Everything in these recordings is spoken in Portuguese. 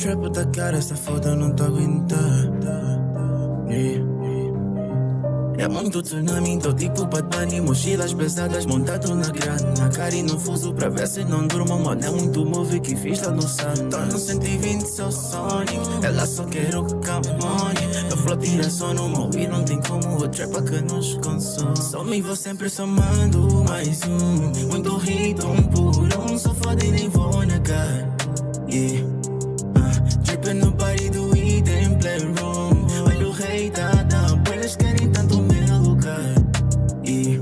trap da cara, essa foda não tá aguentar. É muito tsunami, tô tipo Bad Bunny, mochilas pesadas montado na grana. Cara e no fuso pra ver se não durmo, mano. É muito move que fiz lá no Sun. Tô no 120, seu Sonic. Ela só quer o que camone. Meu flow tira sono, meu e não tem como. O trap que nos consome. Só me vou sempre somando mais um. Muito hit, por um. Só foda e nem vou negar. Yeah. Drippin' no body do item playroom. Olha o rei da eles querem tanto o meu lugar. E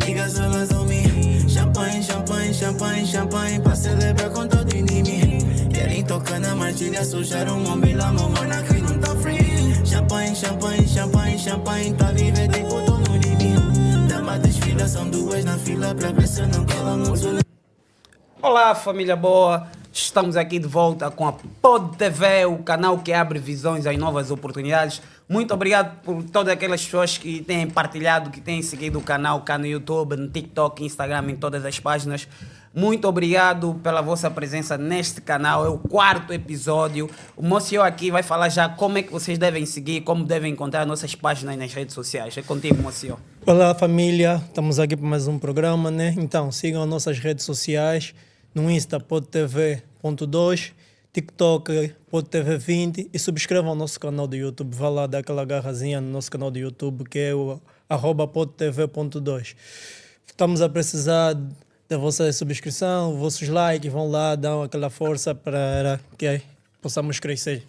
niggas elas on me. Champanhe, champanhe, champanhe, champanhe pra celebrar com todo inimigo. Querem tocar na martilha, sujar um homem lá, mamona que não tá free. Champanhe, champanhe, champanhe, champanhe pra viver tipo tô no limite. Dama desfila, são duas na fila pra ver se não cola muito. Olá, família boa! Estamos aqui de volta com a Pod TV, o canal que abre visões às novas oportunidades. Muito obrigado por todas aquelas pessoas que têm partilhado, que têm seguido o canal cá no YouTube, no TikTok, Instagram, em todas as páginas. Muito obrigado pela vossa presença neste canal. É o 4º episódio. O Mocio aqui vai falar já como é que vocês devem seguir, como devem encontrar nossas páginas nas redes sociais. É contigo, Mocio. Olá, família. Estamos aqui para mais um programa, né? Então, sigam as nossas redes sociais. No Insta, podtv.2, TikTok, podtv20 e subscrevam o nosso canal do YouTube. Vá lá dar aquela garrazinha no nosso canal do YouTube, que é o @podtv.2. Estamos a precisar da vossa subscrição, vossos likes, vão lá, dão aquela força para que possamos crescer.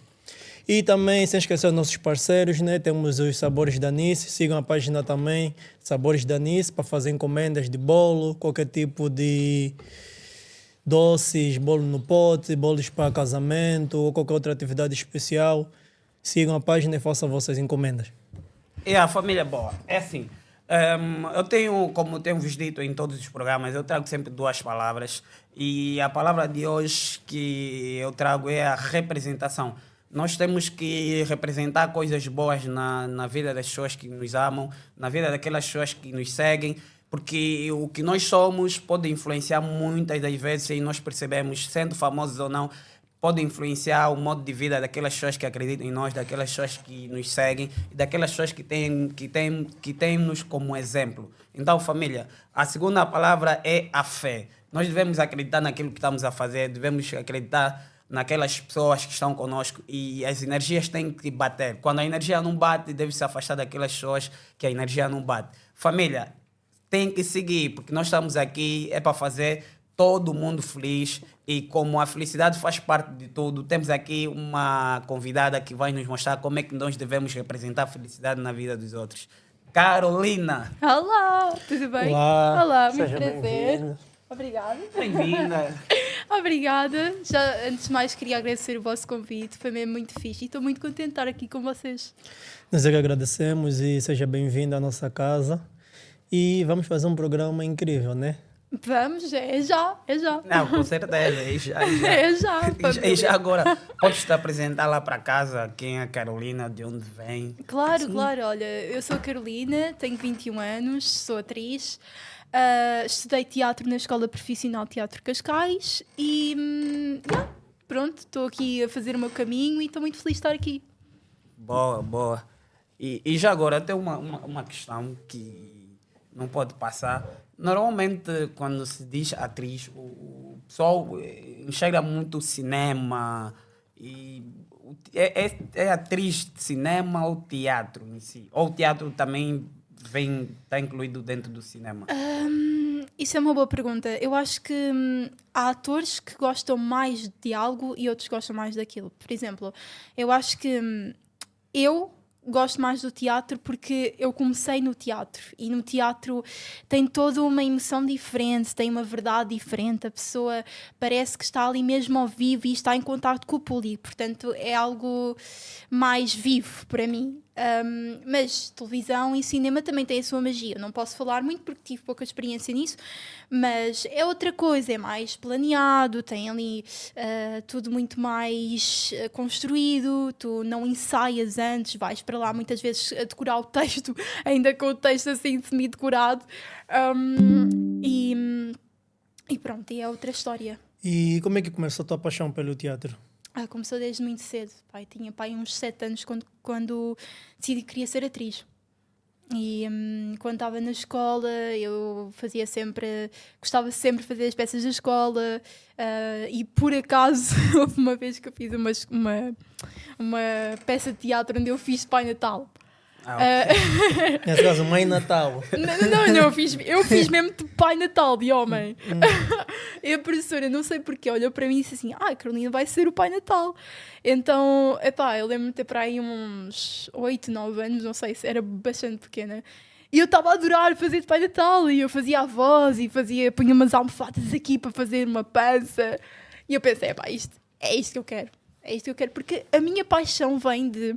E também, sem esquecer os nossos parceiros, né? Temos os Sabores da Nice, sigam a página também, Sabores da Nice, para fazer encomendas de bolo, qualquer tipo de doces, bolo no pote, bolos para casamento ou qualquer outra atividade especial. Sigam a página e façam vossas encomendas. E a família boa, é assim, eu tenho, como temos dito em todos os programas, eu trago sempre 2 palavras e a palavra de hoje que eu trago é a representação. Nós temos que representar coisas boas na vida das pessoas que nos amam, na vida daquelas pessoas que nos seguem, porque o que nós somos pode influenciar muitas das vezes, e nós percebemos, sendo famosos ou não, pode influenciar o modo de vida daquelas pessoas que acreditam em nós, daquelas pessoas que nos seguem, e daquelas pessoas que têm-nos como exemplo. Então, família, a segunda palavra é a fé. Nós devemos acreditar naquilo que estamos a fazer, devemos acreditar naquelas pessoas que estão conosco e as energias têm que bater. Quando a energia não bate, deve se afastar daquelas pessoas que a energia não bate. Família, tem que seguir, porque nós estamos aqui é para fazer todo mundo feliz e como a felicidade faz parte de tudo, temos aqui uma convidada que vai nos mostrar como é que nós devemos representar a felicidade na vida dos outros. Carolina! Olá, tudo bem? Olá, muito seja prazer. bem-vinda. Obrigada. Bem-vinda! Obrigada. Já antes de mais queria agradecer o vosso convite, foi mesmo muito fixe e estou muito contente de estar aqui com vocês. Nós é que agradecemos e seja bem-vinda à nossa casa. E vamos fazer um programa incrível, né? Vamos, é já. Não, com certeza, é já. É já. E já agora, podes te apresentar lá para casa, quem é a Carolina, de onde vem? Claro, olha, eu sou a Carolina, tenho 21 anos, sou atriz, estudei teatro na Escola Profissional de Teatro Cascais e pronto, estou aqui a fazer o meu caminho e estou muito feliz de estar aqui. Boa. E já agora, tem uma questão que não pode passar. Normalmente, quando se diz atriz, o pessoal enxerga muito o cinema. E é atriz de cinema ou teatro em si? Ou o teatro também está incluído dentro do cinema? Isso é uma boa pergunta. Eu acho que há atores que gostam mais de algo e outros gostam mais daquilo. Por exemplo, eu acho que eu gosto mais do teatro porque eu comecei no teatro e no teatro tem toda uma emoção diferente, tem uma verdade diferente, a pessoa parece que está ali mesmo ao vivo e está em contato com o público, portanto é algo mais vivo para mim. Mas televisão e cinema também têm a sua magia. Não posso falar muito porque tive pouca experiência nisso, mas é outra coisa, é mais planeado, tem ali tudo muito mais construído, tu não ensaias antes, vais para lá muitas vezes a decorar o texto, ainda com o texto assim semi-decorado, e pronto, e é outra história. E como é que começou a tua paixão pelo teatro? Começou desde muito cedo. Pai, tinha uns 7 anos quando decidi que queria ser atriz. E quando estava na escola, eu gostava sempre de fazer as peças da escola. E por acaso, houve uma vez que eu fiz uma peça de teatro onde eu fiz Pai Natal. Nesse caso, Mãe Natal. Não, eu fiz mesmo de Pai Natal, de homem. E a professora, não sei porquê, olhou para mim e disse assim: a Carolina vai ser o Pai Natal. Então, eu lembro-me de ter para aí uns 8, 9 anos, não sei, era bastante pequena. E eu estava a adorar fazer de Pai Natal. E eu fazia a voz e punha umas almofadas aqui para fazer uma pança. E eu pensei, isto é isto que eu quero. É isto que eu quero, porque a minha paixão vem de...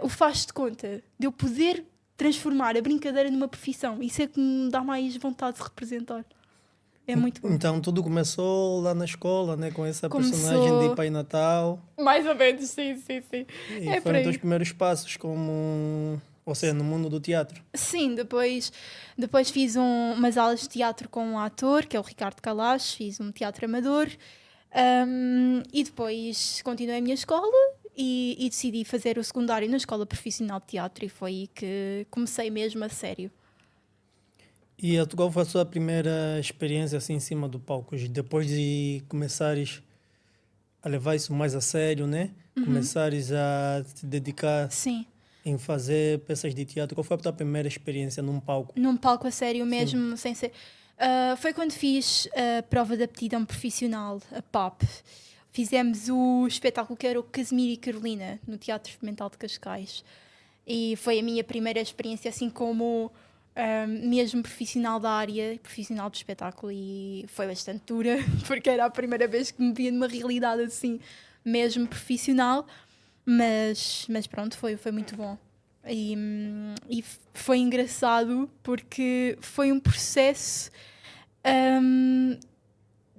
o faz de conta de eu poder transformar a brincadeira numa profissão. Isso é que me dá mais vontade de representar. É muito bom. Então tudo começou lá na escola, né? Com essa personagem de Pai Natal. Mais ou menos, sim. E foram os teus primeiros passos ou seja, no mundo do teatro. Sim, depois fiz umas aulas de teatro com um ator, que é o Ricardo Kalash, fiz um teatro amador. E depois continuei a minha escola e decidi fazer o secundário na Escola Profissional de Teatro, e foi aí que comecei mesmo a sério. E qual foi a sua primeira experiência assim em cima do palco? Depois de começares a levar isso mais a sério, né? Começares a te dedicar Sim. em fazer peças de teatro. Qual foi a tua primeira experiência num palco? Num palco a sério mesmo, sem ser... foi quando fiz a prova de aptidão profissional, a PAP. Fizemos o espetáculo que era o Casimiro e Carolina, no Teatro Experimental de Cascais. E foi a minha primeira experiência, assim como mesmo profissional da área, profissional do espetáculo. E foi bastante dura, porque era a primeira vez que me via numa realidade assim, mesmo profissional. Mas pronto, foi muito bom. E foi engraçado, porque foi um processo...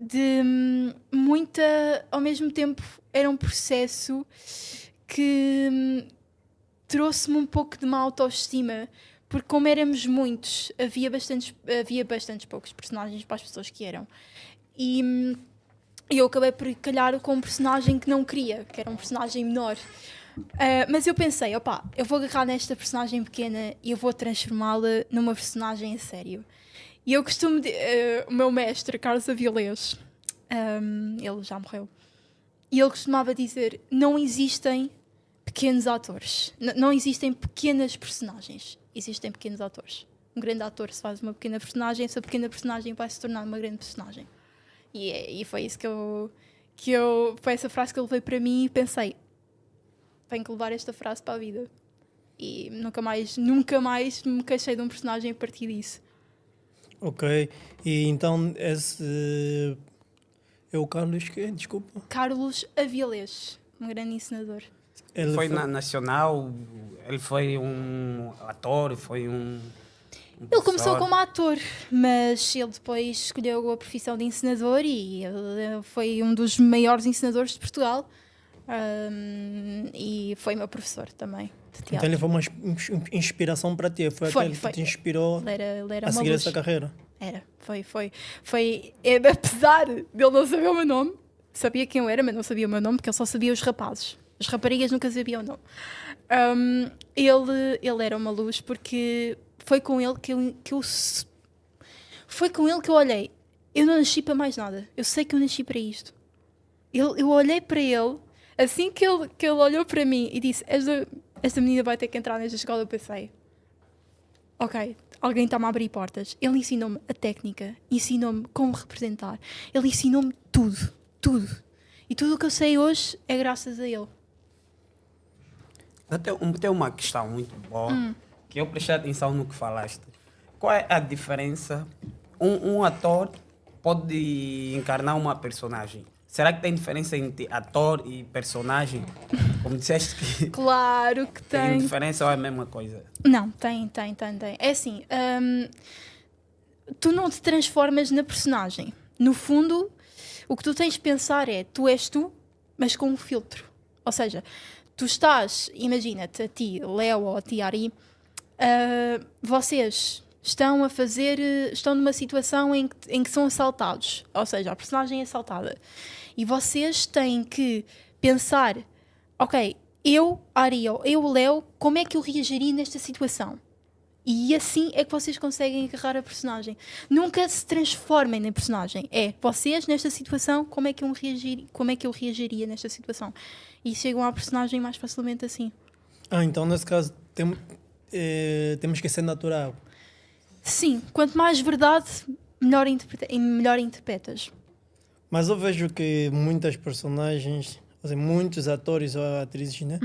de muita... Ao mesmo tempo, era um processo que trouxe-me um pouco de má autoestima, porque como éramos muitos, havia bastantes poucos personagens para as pessoas que eram. E eu acabei por calhar com um personagem que não queria, que era um personagem menor. Mas eu pensei, eu vou agarrar nesta personagem pequena e eu vou transformá-la numa personagem a sério. E eu costumo... o meu mestre, Carlos Avilés, ele já morreu, e ele costumava dizer: não existem pequenos atores, não existem pequenas personagens, existem pequenos atores. Um grande ator se faz uma pequena personagem, essa pequena personagem vai se tornar uma grande personagem. E foi isso que eu foi essa frase que ele veio para mim, e pensei: tenho que levar esta frase para a vida. E nunca mais me queixei de um personagem a partir disso. Ok, e então esse é o Carlos que? Desculpa. Carlos Avilés, um grande encenador. Ele foi na Nacional, ele foi um ator, foi um Ele começou como ator, mas ele depois escolheu a profissão de encenador, e ele foi um dos maiores encenadores de Portugal. E foi meu professor também de teatro. Então ele foi uma inspiração para ti, foi aquele que te inspirou ele era a seguir essa carreira? Era, foi. Apesar de ele não saber o meu nome, sabia quem eu era, mas não sabia o meu nome, porque ele só sabia os rapazes. As raparigas nunca sabiam o nome. Ele era uma luz, porque foi com ele que eu olhei. Eu não nasci para mais nada. Eu sei que eu nasci para isto. Eu olhei para ele, assim que ele olhou para mim e disse: esta menina vai ter que entrar nesta escola. Eu pensei: ok, alguém está-me a abrir portas. Ele ensinou-me a técnica, ensinou-me como representar, ele ensinou-me tudo. E tudo o que eu sei hoje é graças a ele. Tem uma questão muito boa, que eu prestei atenção no que falaste. Qual é a diferença? Um ator pode encarnar uma personagem. Será que tem diferença entre ator e personagem? Como disseste que... Claro que tem. Tem diferença ou é a mesma coisa? Não, tem. É assim, tu não te transformas na personagem. No fundo, o que tu tens de pensar é: tu és tu, mas com um filtro. Ou seja, tu estás, imagina-te, a ti, Léo, ou a ti, Ari, vocês estão a fazer, estão numa situação em que são assaltados, ou seja, a personagem é assaltada, e vocês têm que pensar, ok, eu, Ariel, eu, Léo, como é que eu reagiria nesta situação? E assim é que vocês conseguem agarrar a personagem. Nunca se transformem na personagem. É, vocês nesta situação, como é que eu reagiria nesta situação? E chegam à personagem mais facilmente assim. Então nesse caso temos que ser natural. Sim, quanto mais verdade, melhor interpretas. Mas eu vejo que muitas personagens, assim, muitos atores ou atrizes, né?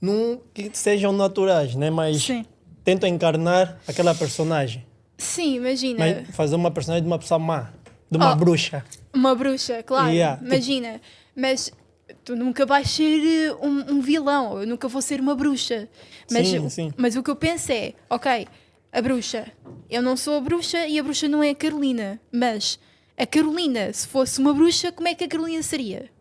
Não que sejam naturais, né? Mas Sim. tentam encarnar aquela personagem. Sim, imagina. Mas fazer uma personagem de uma pessoa má, de uma bruxa. Uma bruxa, claro. Yeah, Imagina. Mas tu nunca vais ser um vilão. Eu nunca vou ser uma bruxa. Mas, Sim. mas o que eu penso é, ok, a bruxa. Eu não sou a bruxa e a bruxa não é a Carolina. Mas a Carolina, se fosse uma bruxa, como é que a Carolina seria?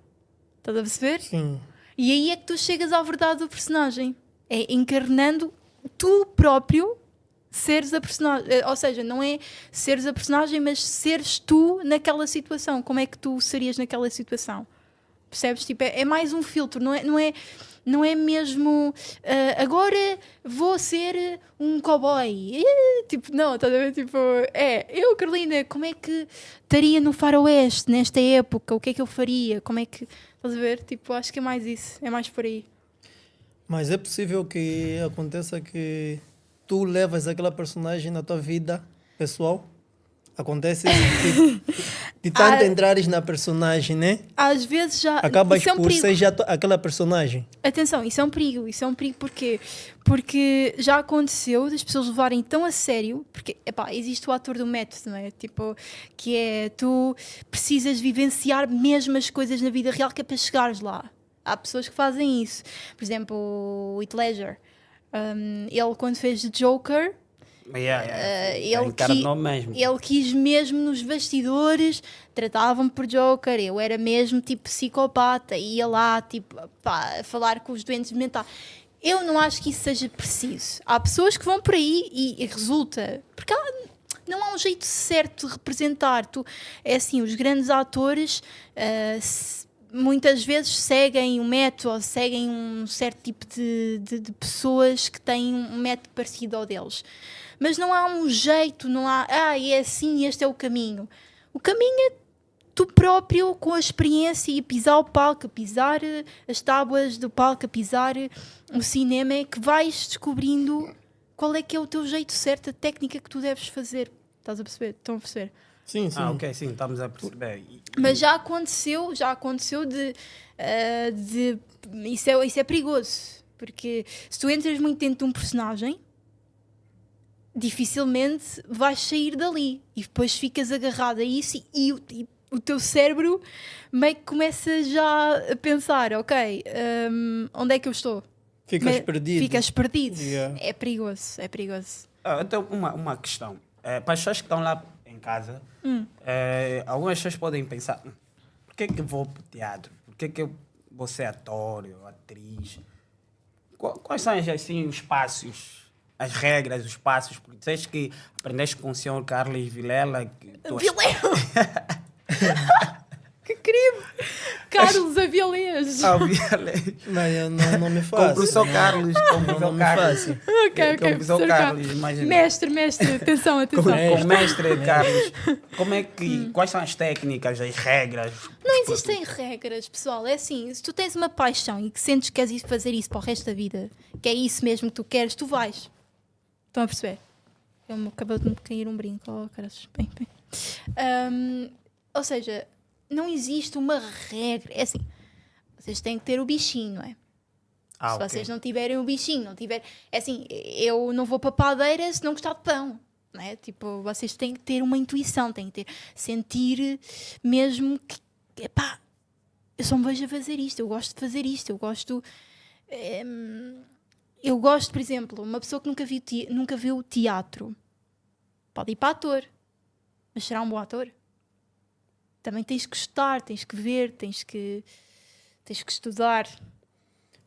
Estás a perceber? Sim. E aí é que tu chegas à verdade do personagem. É encarnando tu próprio seres a personagem. Ou seja, não é seres a personagem, mas seres tu naquela situação. Como é que tu serias naquela situação? Percebes? Tipo, é mais um filtro. Não é mesmo agora vou ser um cowboy. Tipo, não, estás a ver? Tipo, eu, Carolina, como é que estaria no faroeste nesta época? O que é que eu faria? Como é que... Estás a ver? Tipo, acho que é mais isso. É mais por aí. Mas é possível que aconteça que tu levas aquela personagem na tua vida pessoal? Acontece de tanto entrares na personagem, né? Às vezes já... Acabas isso é um por perigo. ser já aquela personagem. Atenção, isso é um perigo. Isso é um perigo porquê? Porque já aconteceu das pessoas levarem tão a sério, porque, epá, existe o ator do método, não é? Tipo, que é, tu precisas vivenciar mesmo as coisas na vida real que é para chegares lá. Há pessoas que fazem isso. Por exemplo, o Heath Ledger. Ele, quando fez The Joker... ele quis mesmo nos bastidores, tratavam-me por Joker, eu era mesmo tipo psicopata, ia lá tipo, pá, falar com os doentes mentais. Eu não acho que isso seja preciso. Há pessoas que vão por aí e resulta, porque não há um jeito certo de representar. É assim, os grandes atores muitas vezes seguem um método, ou seguem um certo tipo de pessoas que têm um método parecido ao deles. Mas não há um jeito, não há, é assim, este é o caminho. O caminho é tu próprio, com a experiência, e pisar o palco, a pisar as tábuas do palco, a pisar o cinema, é que vais descobrindo qual é que é o teu jeito certo, a técnica que tu deves fazer. Estás a perceber? Estão a perceber? Sim. Ok, sim, estamos a perceber. Mas já aconteceu de isso é perigoso, porque se tu entras muito dentro de um personagem, dificilmente vais sair dali e depois ficas agarrado a isso e o teu cérebro meio que começa já a pensar, ok, onde é que eu estou? Ficas perdido. Ficas perdido. Yeah. É perigoso. Então, uma questão. Para as pessoas que estão lá em casa, algumas pessoas podem pensar, por que vou para o teatro? Por que eu vou ser ator ou atriz? Quais são assim, os passos, as regras, os passos? Porque disseste que aprendeste com o senhor Carlos Vilela. Vilela! Que crime! Carlos Avilés! Mas não me faço. Com o professor Carlos. Com o professor Carlos. Ok. Com o professor Carlos, imagina. Mestre, atenção. Com o mestre Carlos. Como é que, quais são as técnicas, as regras? Não existem regras, pessoal. É assim, se tu tens uma paixão e que sentes que queres fazer isso para o resto da vida, que é isso mesmo que tu queres, tu vais. Estão a perceber? Acabou de me cair um brinco. Oh, caras. Bem. Ou seja, não existe uma regra. É assim, vocês têm que ter o bichinho, não é? Se vocês não tiverem o bichinho, é assim, eu não vou para a padeira se não gostar de pão. Não é? Tipo, vocês têm que ter uma intuição, têm que sentir mesmo que, epá, eu só me vejo a fazer isto, eu gosto de fazer isto, eu gosto, por exemplo, uma pessoa que nunca viu teatro, pode ir para ator, mas será um bom ator? Também tens que gostar, tens que ver, tens que estudar.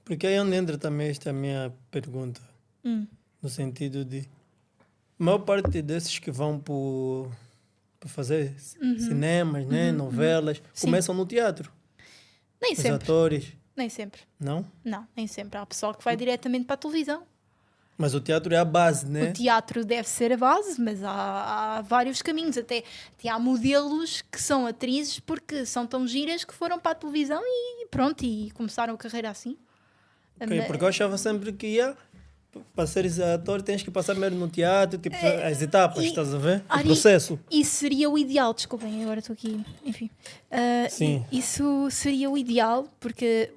Porque aí onde entra também esta minha pergunta, no sentido de A maior parte desses que vão por fazer cinemas, né? Novelas, Sim. começam no teatro. Nem Os sempre. atores, Nem sempre. não? Não, nem sempre. Há pessoal que vai diretamente para a televisão. Mas o teatro é a base, né? O teatro deve ser a base, mas há vários caminhos. Até há modelos que são atrizes porque são tão giras que foram para a televisão e pronto, e começaram a carreira assim. Ok, porque eu achava sempre que para seres ator tens que passar primeiro no teatro, tipo, as etapas, e- estás a ver? O Ari, processo. Isso seria o ideal, desculpem, agora estou aqui, enfim. Sim. Isso seria o ideal, porque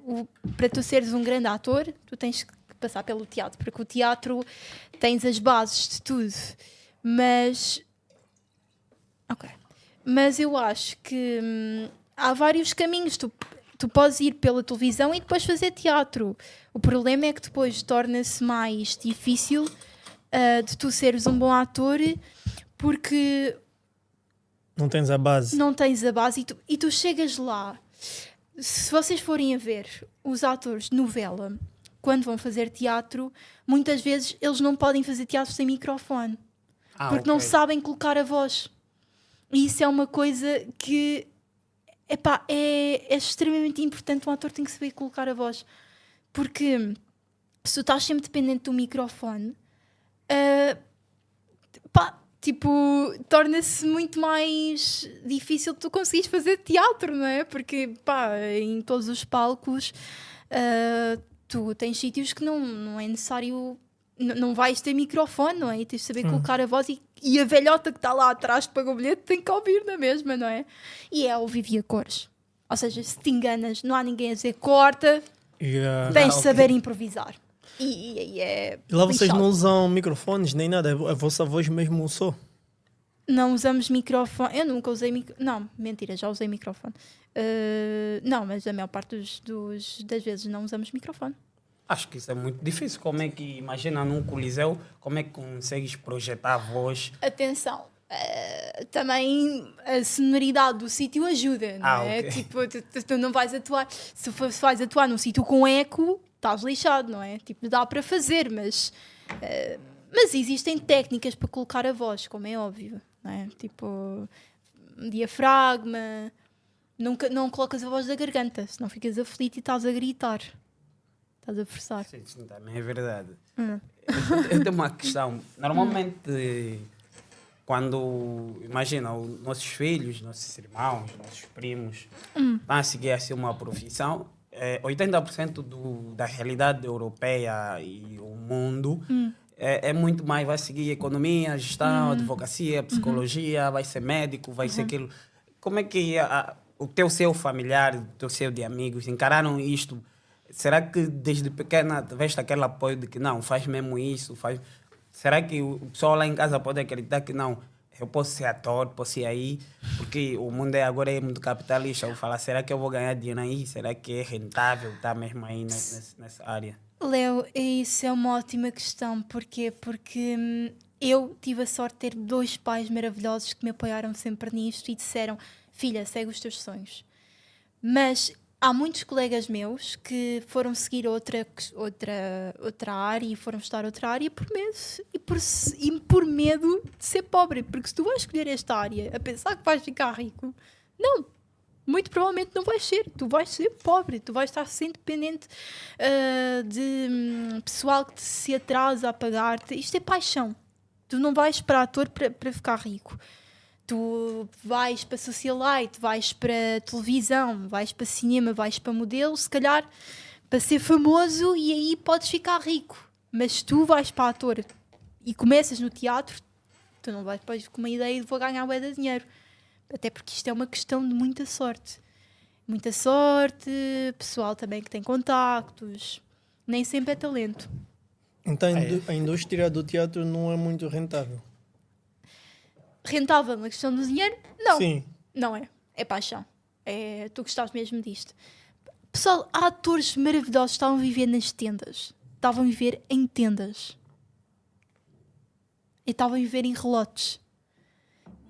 para tu seres um grande ator, tu tens que passar pelo teatro, porque o teatro tens as bases de tudo. Mas. Ok. Mas eu acho que há vários caminhos. Tu podes ir pela televisão e depois fazer teatro. O problema é que depois torna-se mais difícil de tu seres um bom ator porque Não tens a base. não tens a base e tu chegas lá. Se vocês forem a ver os atores de novela, quando vão fazer teatro, muitas vezes eles não podem fazer teatro sem microfone. Porque não ok. sabem colocar a voz. E isso é uma coisa que epá, é extremamente importante. Um ator tem que saber colocar a voz. Porque se tu estás sempre dependente do microfone, pá, tipo, torna-se muito mais difícil tu conseguires fazer teatro, não é? Porque, pá, em todos os palcos tu tens sítios que não é necessário, não vais ter microfone, não é? E tens de saber colocar a voz e a velhota que está lá atrás que pagou o bilhete tem que ouvir na mesma, não é? E é ouvir via cores. Ou seja, se te enganas, não há ninguém a dizer corta, tens de saber improvisar. E é E lá vocês lixado. não usam microfones nem nada, a vossa voz mesmo só. Não usamos microfone. Eu nunca usei microfone. Não, mentira, já usei microfone. Não, mas a maior parte das vezes não usamos microfone. Acho que isso é muito difícil. Como é que, imagina num coliseu, como é que consegues projetar a voz? Atenção, também a sonoridade do sítio ajuda, não é? ok. Tipo, tu não vais atuar. Se vais atuar num sítio com eco, estás lixado, não é? Tipo, dá para fazer, mas existem técnicas para colocar a voz, como é óbvio, não é? Tipo, diafragma. Não colocas a voz da garganta, senão ficas aflito e estás a gritar. Estás a forçar. Sim, também é verdade. Eu tenho uma questão. Normalmente, quando, imagina, os nossos filhos, nossos irmãos, nossos primos vão a seguir assim, uma profissão, 80% da realidade europeia e o mundo é muito mais, vai seguir economia, gestão, advocacia, psicologia, vai ser médico, vai ser aquilo. Como é que o teu seu familiar, o teu seu de amigos encararam isto? Será que desde pequena tiveste aquele apoio de que não, faz mesmo isso? Será que o pessoal lá em casa pode acreditar que não, eu posso ser ator, posso ir aí, porque o mundo agora é muito capitalista. Eu vou falar, será que eu vou ganhar dinheiro aí? Será que é rentável estar mesmo aí nessa área? Léo, isso é uma ótima questão. Porquê? Porque eu tive a sorte de ter 2 pais maravilhosos que me apoiaram sempre nisto e disseram: filha, segue os teus sonhos. Mas há muitos colegas meus que foram seguir outra área e foram estudar outra área por medo e por medo de ser pobre. Porque se tu vais escolher esta área a pensar que vais ficar rico, não. Muito provavelmente não vais ser. Tu vais ser pobre. Tu vais estar sempre dependente de pessoal que se atrasa a pagar-te. Isto é paixão. Tu não vais para ator para ficar rico. Tu vais para socialite, vais para televisão, vais para cinema, vais para modelo, se calhar para ser famoso e aí podes ficar rico. Mas tu vais para ator e começas no teatro, tu não vais depois com uma ideia de vou ganhar bué de dinheiro. Até porque isto é uma questão de muita sorte. Muita sorte, pessoal também que tem contactos. Nem sempre é talento. Então a indústria do teatro não é muito rentável. Rentável na questão do dinheiro? Não. Sim. Não é. É paixão. Tu gostaste mesmo disto. Pessoal, há atores maravilhosos que estavam a viver nas tendas. Estavam a viver em tendas. E estavam a viver em relotes.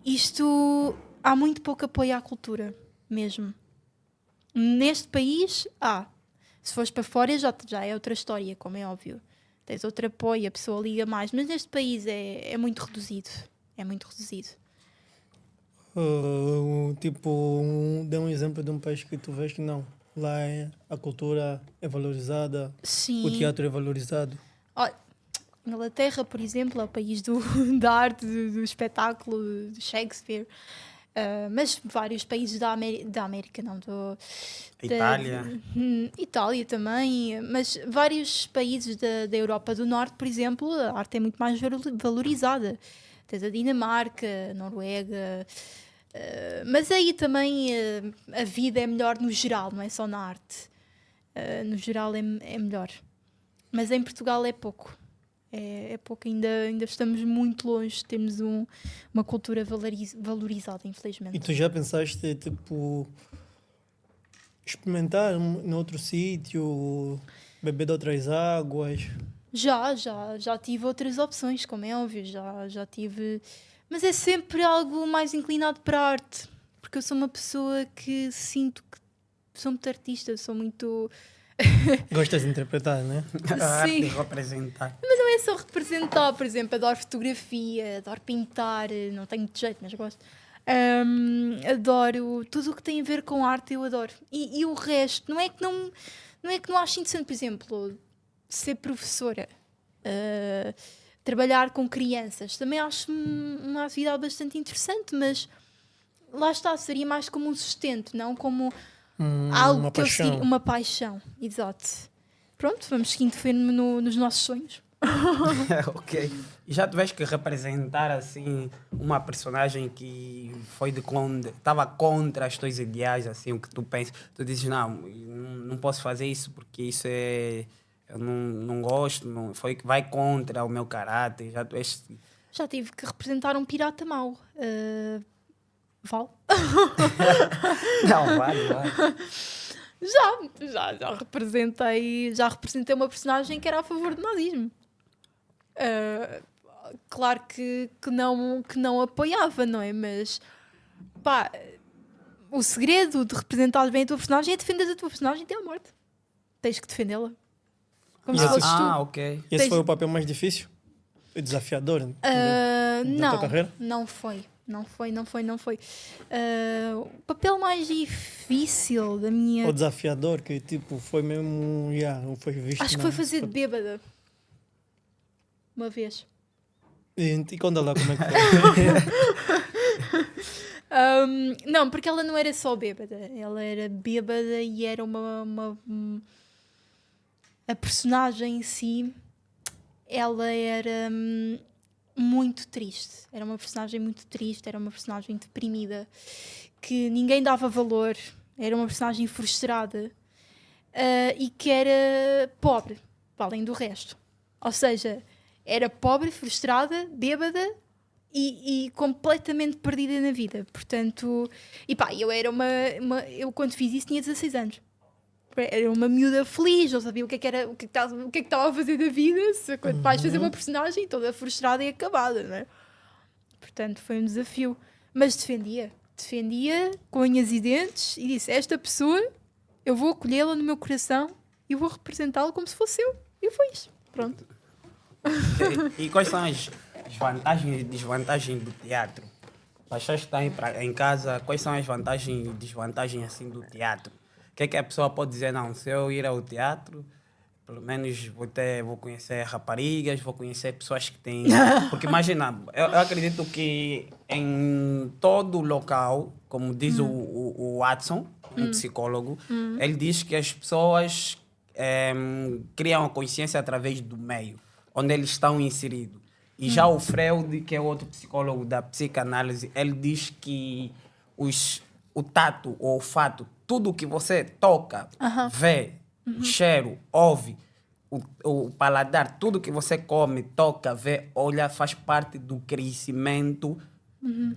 Isto... Há muito pouco apoio à cultura. Mesmo. Neste país, se fores para fora já é outra história, como é óbvio. tens outro apoio, a pessoa liga mais. Mas neste país é muito reduzido. É muito reduzido. Dê um exemplo de um país que tu vês que não. Lá a cultura é valorizada, Sim. o teatro é valorizado. Olha, Inglaterra, por exemplo, é o país da arte, do espetáculo, de Shakespeare. Mas vários países da América, não, Itália. Itália também, mas vários países da Europa do Norte, por exemplo, a arte é muito mais valorizada. Tens a Dinamarca, a Noruega, mas aí também a vida é melhor no geral, não é só na arte. No geral é melhor. Mas em Portugal é pouco. É pouco, ainda estamos muito longe de termos uma cultura valorizada, infelizmente. E tu já pensaste, experimentar noutro sítio, beber de outras águas? Já tive outras opções, como é óbvio, já tive... Mas é sempre algo mais inclinado para a arte, porque eu sou uma pessoa que sinto que sou muito artista, sou muito... Gostas de interpretar, né? A arte Sim. de representar. Mas não é só representar, por exemplo, adoro fotografia, adoro pintar, não tenho de jeito, mas gosto. Adoro tudo o que tem a ver com arte, eu adoro. E o resto, não é que não acho interessante, por exemplo, ser professora, trabalhar com crianças, também acho uma atividade bastante interessante, mas lá está, seria mais como um sustento, não como algo uma que eu paixão. seguir, uma paixão, exato. Pronto, vamos seguindo firme nos nossos sonhos. Ok. E já tiveste que representar assim uma personagem que foi estava contra os teus ideais, assim, o que tu pensas, tu dizes, não posso fazer isso porque isso é... Eu não gosto, vai contra o meu caráter. Já tive que representar um pirata mau. Val? Não, vai. Já representei uma personagem que era a favor do nazismo. Claro que não apoiava, não é? Mas pá, o segredo de representar bem a tua personagem é defender a tua personagem até à morte. Tens que defendê-la. Como se fosses tu. Ok. Esse foi o papel mais difícil? E desafiador da tua carreira? Não foi. O papel mais difícil da minha... Ou desafiador, que foi mesmo, foi visto. Acho que foi fazer de bêbada. Uma vez. E conta lá como é que foi. Não, porque ela não era só bêbada. Ela era bêbada e era a personagem em si, ela era muito triste. Era uma personagem muito triste, era uma personagem deprimida, que ninguém dava valor. Era uma personagem frustrada e que era pobre, para além do resto. Ou seja, era pobre, frustrada, bêbada e completamente perdida na vida. Portanto, eu era eu quando fiz isso tinha 16 anos. Era uma miúda feliz, não sabia o que estava a fazer da vida, se quando vais fazer uma personagem toda frustrada e acabada, não é? Portanto, foi um desafio. Mas defendia com unhas e dentes e disse, esta pessoa, eu vou acolhê-la no meu coração e vou representá-la como se fosse eu. E foi isso. Pronto. E quais são as vantagens e desvantagens do teatro? Para as pessoas que estão em casa, quais são as vantagens e desvantagens assim, do teatro? O que é que a pessoa pode dizer? Não, se eu ir ao teatro, pelo menos vou conhecer raparigas, vou conhecer pessoas que têm... Porque imagina, eu acredito que em todo local, como diz o Watson, um psicólogo, ele diz que as pessoas criam a consciência através do meio onde eles estão inseridos. E já o Freud, que é outro psicólogo da psicanálise, ele diz que o tato, o olfato, tudo que você toca, vê, cheiro, ouve, o paladar, tudo que você come, toca, vê, olha, faz parte do crescimento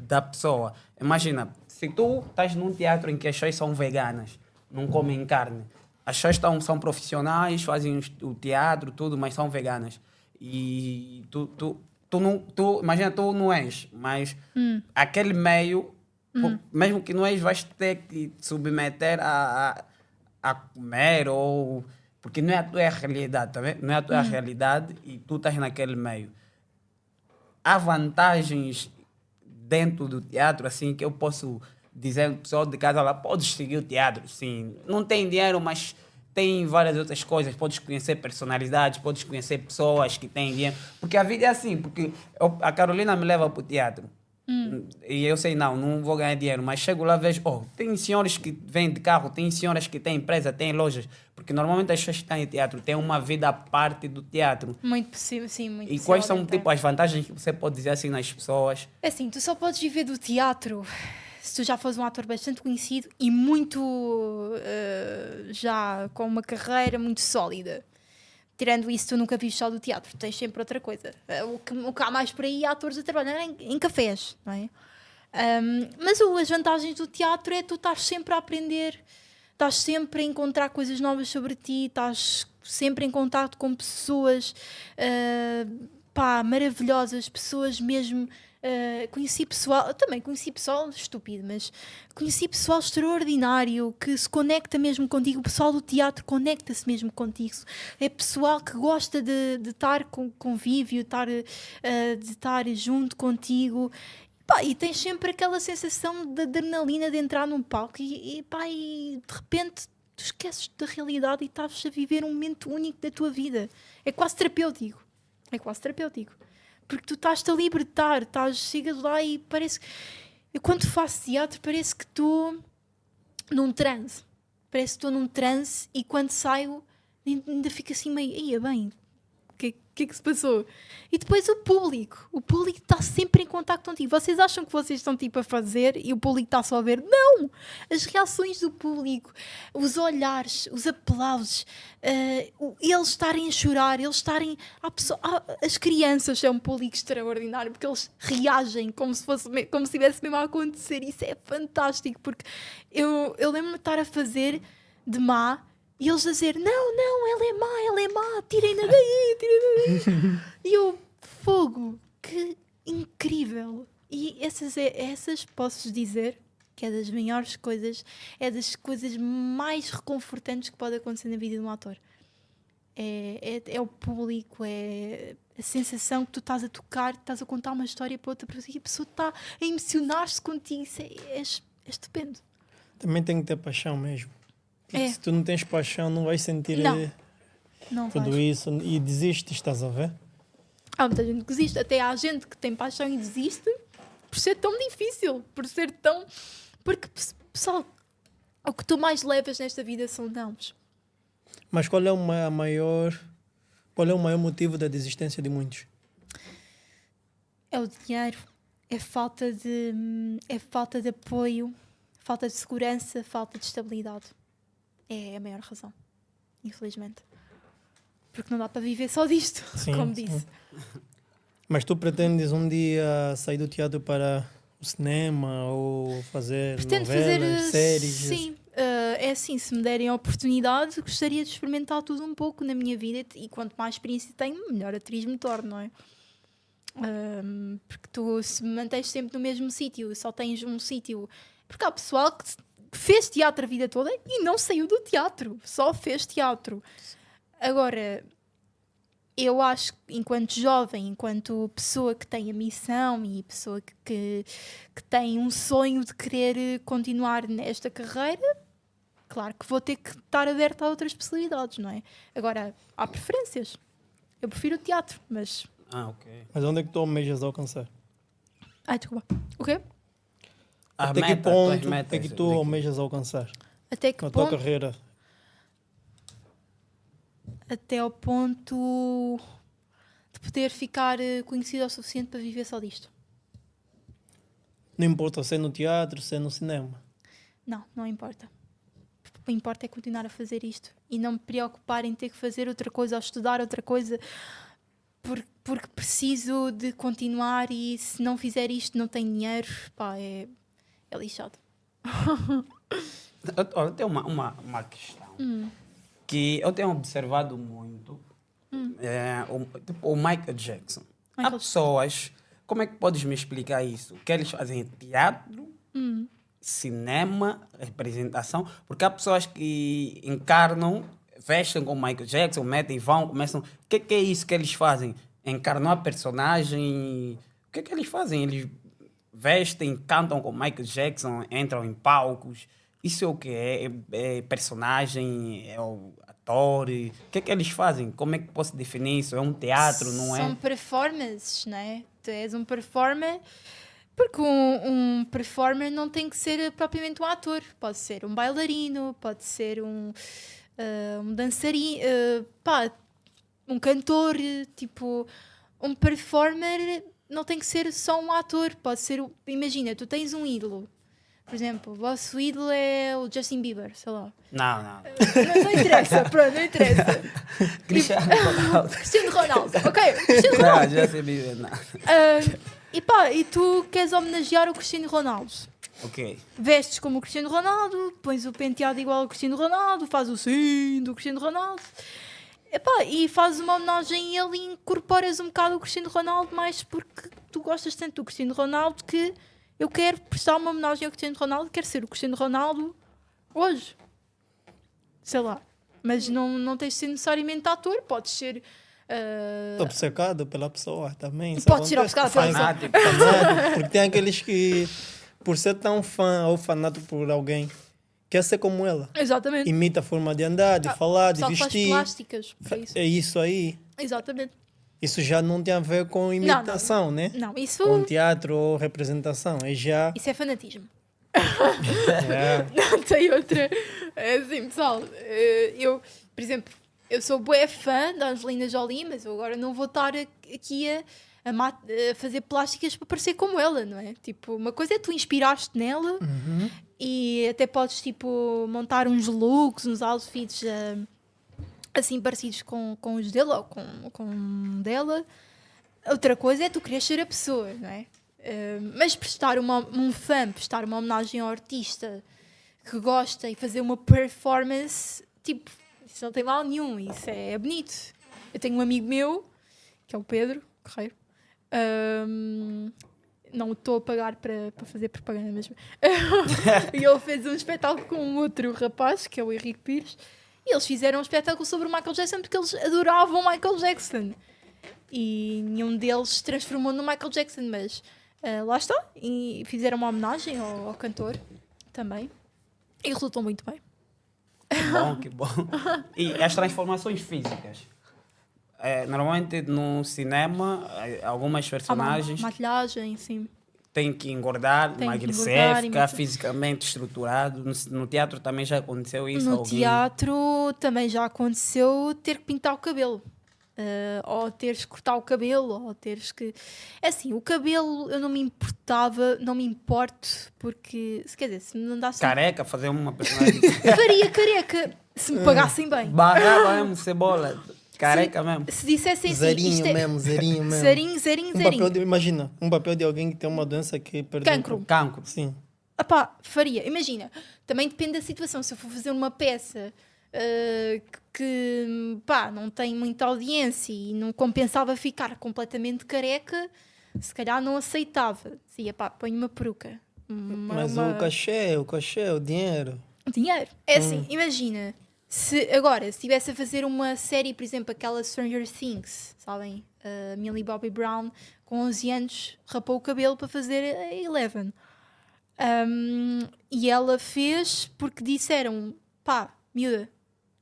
da pessoa. Imagina, se tu estás num teatro em que as pessoas são veganas, não comem carne, as pessoas são profissionais, fazem o teatro, tudo, mas são veganas. E imagina, tu não és, mas aquele meio, mesmo que não és, vais ter que te submeter a comer ou Porque não é a tua realidade, tá vendo? Não é a tua realidade e tu estás naquele meio. Há vantagens dentro do teatro, assim, que eu posso dizer ao pessoal de casa, lá, podes seguir o teatro, sim. Não tem dinheiro, mas tem várias outras coisas. Podes conhecer personalidades, podes conhecer pessoas que têm dinheiro. Porque a vida é assim, porque a Carolina me leva para o teatro. E eu sei, não vou ganhar dinheiro, mas chego lá e vejo, tem senhores que vêm de carro, tem senhoras que têm empresa, têm lojas, porque normalmente as pessoas que estão em teatro têm uma vida à parte do teatro. Muito possível, sim, muito E possível quais são, de entrar. tipo, as vantagens que você pode dizer assim nas pessoas? É assim, tu só podes viver do teatro se tu já fores um ator bastante conhecido e muito já com uma carreira muito sólida. Tirando isso, tu nunca viste só do teatro, tens sempre outra coisa. O que há mais por aí é atores a trabalhar em cafés, não é? Mas as vantagens do teatro é tu estás sempre a aprender, estás sempre a encontrar coisas novas sobre ti, estás sempre em contato com pessoas maravilhosas, pessoas mesmo. Conheci pessoal estúpido, mas conheci pessoal extraordinário que se conecta mesmo contigo. O pessoal do teatro conecta-se mesmo contigo. É pessoal que gosta de estar com convívio, de estar junto contigo. E tens sempre aquela sensação de adrenalina de entrar num palco e de repente tu esqueces da realidade e estás a viver um momento único da tua vida. É quase terapêutico. Porque tu estás-te a libertar, chegas lá e parece... Eu quando faço teatro parece que estou num transe. Parece que estou num transe e quando saio ainda fico assim meio... Ia bem, o que é que se passou? E depois o público está sempre em contacto contigo. Vocês acham que vocês estão tipo a fazer e o público está só a ver? Não! As reações do público, os olhares, os aplausos, eles estarem a chorar, eles estarem... As crianças são um público extraordinário porque eles reagem como se estivesse mesmo a acontecer. Isso é fantástico porque eu lembro-me de estar a fazer de má e eles a dizer, não, ela é má, tirem-na daí. E o fogo, que incrível. E essas posso dizer que é das melhores coisas, é das coisas mais reconfortantes que pode acontecer na vida de um ator. É o público, é a sensação que tu estás a tocar, estás a contar uma história para outra pessoa e a pessoa está a emocionar-se contigo. Isso é estupendo. Também tem que ter paixão mesmo. Porque É. se tu não tens paixão, não vais sentir Não tudo vais. isso e desistes, estás a ver? Há muita gente que desiste, até há gente que tem paixão e desiste por ser tão difícil, por ser tão... Porque, pessoal, o que tu mais levas nesta vida são nãos. Mas qual é o maior motivo da desistência de muitos? É o dinheiro, é falta de apoio, falta de segurança, falta de estabilidade. É a maior razão, infelizmente. Porque não dá para viver só disto, como disse. Mas tu pretendes um dia sair do teatro para o cinema ou fazer Pretendo novelas, fazer, séries? sim. É assim, se me derem a oportunidade, gostaria de experimentar tudo um pouco na minha vida e quanto mais experiência tenho, melhor atriz me torno, não é? Porque tu se mantens sempre no mesmo sítio, só tens um sítio... Porque há pessoal que fez teatro a vida toda e não saiu do teatro, só fez teatro. Agora, eu acho que enquanto jovem, enquanto pessoa que tem a missão e pessoa que tem um sonho de querer continuar nesta carreira, claro que vou ter que estar aberta a outras possibilidades, não é? Agora, há preferências. Eu prefiro o teatro, mas... Ok. Mas onde é que tu almejas alcançar? Ai, desculpa. O quê? Até que ponto é que tu almejas alcançar Até que na tua ponto? carreira? Até ao ponto de poder ficar conhecida o suficiente para viver só disto. Não importa se é no teatro, se é no cinema. Não importa. O que importa é continuar a fazer isto e não me preocupar em ter que fazer outra coisa ou estudar outra coisa porque preciso de continuar e se não fizer isto não tenho dinheiro, é lixado. Eu tenho uma questão que eu tenho observado muito. O Michael Jackson. Há pessoas, como é que podes me explicar isso? Que eles fazem teatro, cinema, representação, porque há pessoas que encarnam vestem como Michael Jackson, metem e vão, começam. O que é isso que eles fazem? Encarnar a personagem. O que eles fazem? Eles vestem, cantam como Michael Jackson, entram em palcos. Isso é o que é personagem, é o ator. O que eles fazem? Como é que posso definir isso? É um teatro, não é? São performances, não é? Tu és um performer, porque um performer não tem que ser propriamente um ator. Pode ser um bailarino, pode ser um dançarino, um cantor. Tipo, um performer não tem que ser só um ator. Pode ser, imagina, tu tens um ídolo. Por exemplo, o vosso ídolo é o Justin Bieber, sei lá. Não. Não interessa, pronto, não interessa. Cristiano Ronaldo. Cristiano Ronaldo, ok, Cristiano Ronaldo. Não, já sabia, não. E tu queres homenagear o Cristiano Ronaldo. Ok. Vestes como o Cristiano Ronaldo, pões o penteado igual ao Cristiano Ronaldo, faz o sim do Cristiano Ronaldo. E fazes uma homenagem a ele e incorporas um bocado o Cristiano Ronaldo, mais porque tu gostas tanto do Cristiano Ronaldo que eu quero prestar uma homenagem ao Cristiano Ronaldo, quero ser o Cristiano Ronaldo hoje. Sei lá. Mas não tens de ser necessariamente ator, podes ser... Obcecado pela pessoa também. isso Pode ser acontece. obcecado pela Fanático. Fanático, porque tem aqueles que, por ser tão fã ou fanático por alguém, quer ser como ela. Exatamente. Imita a forma de andar, de falar, de Só faz vestir. plásticas. Para isso. É isso aí. Exatamente. Isso já não tem a ver com imitação, né? Não, isso... Com teatro ou representação. É já. Isso é fanatismo. É. Não tem outra. É assim, pessoal. Eu, por exemplo, eu sou bué fã da Angelina Jolie, mas eu agora não vou estar aqui a fazer plásticas para parecer como ela, não é? Tipo, uma coisa é tu inspiraste nela e até podes, tipo, montar uns looks, uns outfits assim parecidos com os dela ou com dela. Outra coisa é tu querer ser a pessoa, não é? Mas prestar um fã, prestar uma homenagem ao artista que gosta e fazer uma performance, tipo, isso não tem mal nenhum, isso é bonito. Eu tenho um amigo meu, que é o Pedro Correiro, não estou a pagar para fazer propaganda mesmo, e ele fez um espetáculo com um outro rapaz, que é o Henrique Pires, e eles fizeram um espetáculo sobre o Michael Jackson porque eles adoravam o Michael Jackson. E nenhum deles se transformou no Michael Jackson, mas lá está. E fizeram uma homenagem ao cantor também. E resultou muito bem. Que bom. E as transformações físicas? Normalmente no cinema, algumas personagens Maquilhagem, sim. têm que engordar, Tem que emagrecer, engordar, ficar emagrecer. fisicamente estruturado. No teatro também já aconteceu isso? No Alguém... teatro também já aconteceu ter que pintar o cabelo. Ou teres que cortar o cabelo, ou teres que... É assim, o cabelo eu não me importo, porque, quer dizer, se me mandassem... Careca, fazer uma personagem... Faria careca, se me pagassem bem. Barrava mesmo, cebola, careca mesmo. Se dissessem assim... Zerinho isto é- mesmo, zerinho mesmo. Zerinho. Imagina, um papel de alguém que tem uma doença que perdeu. Cancro. Cancro. Sim. Faria. Imagina, também depende da situação. Se eu for fazer uma peça que não tem muita audiência e não compensava ficar completamente careca, se calhar não aceitava. Dizia, põe uma peruca. Mas o cachê, o dinheiro. Dinheiro. É assim, imagina, se estivesse a fazer uma série, por exemplo, aquela Stranger Things, sabem? Millie Bobby Brown, com 11 anos, rapou o cabelo para fazer a Eleven. E ela fez porque disseram, miúda,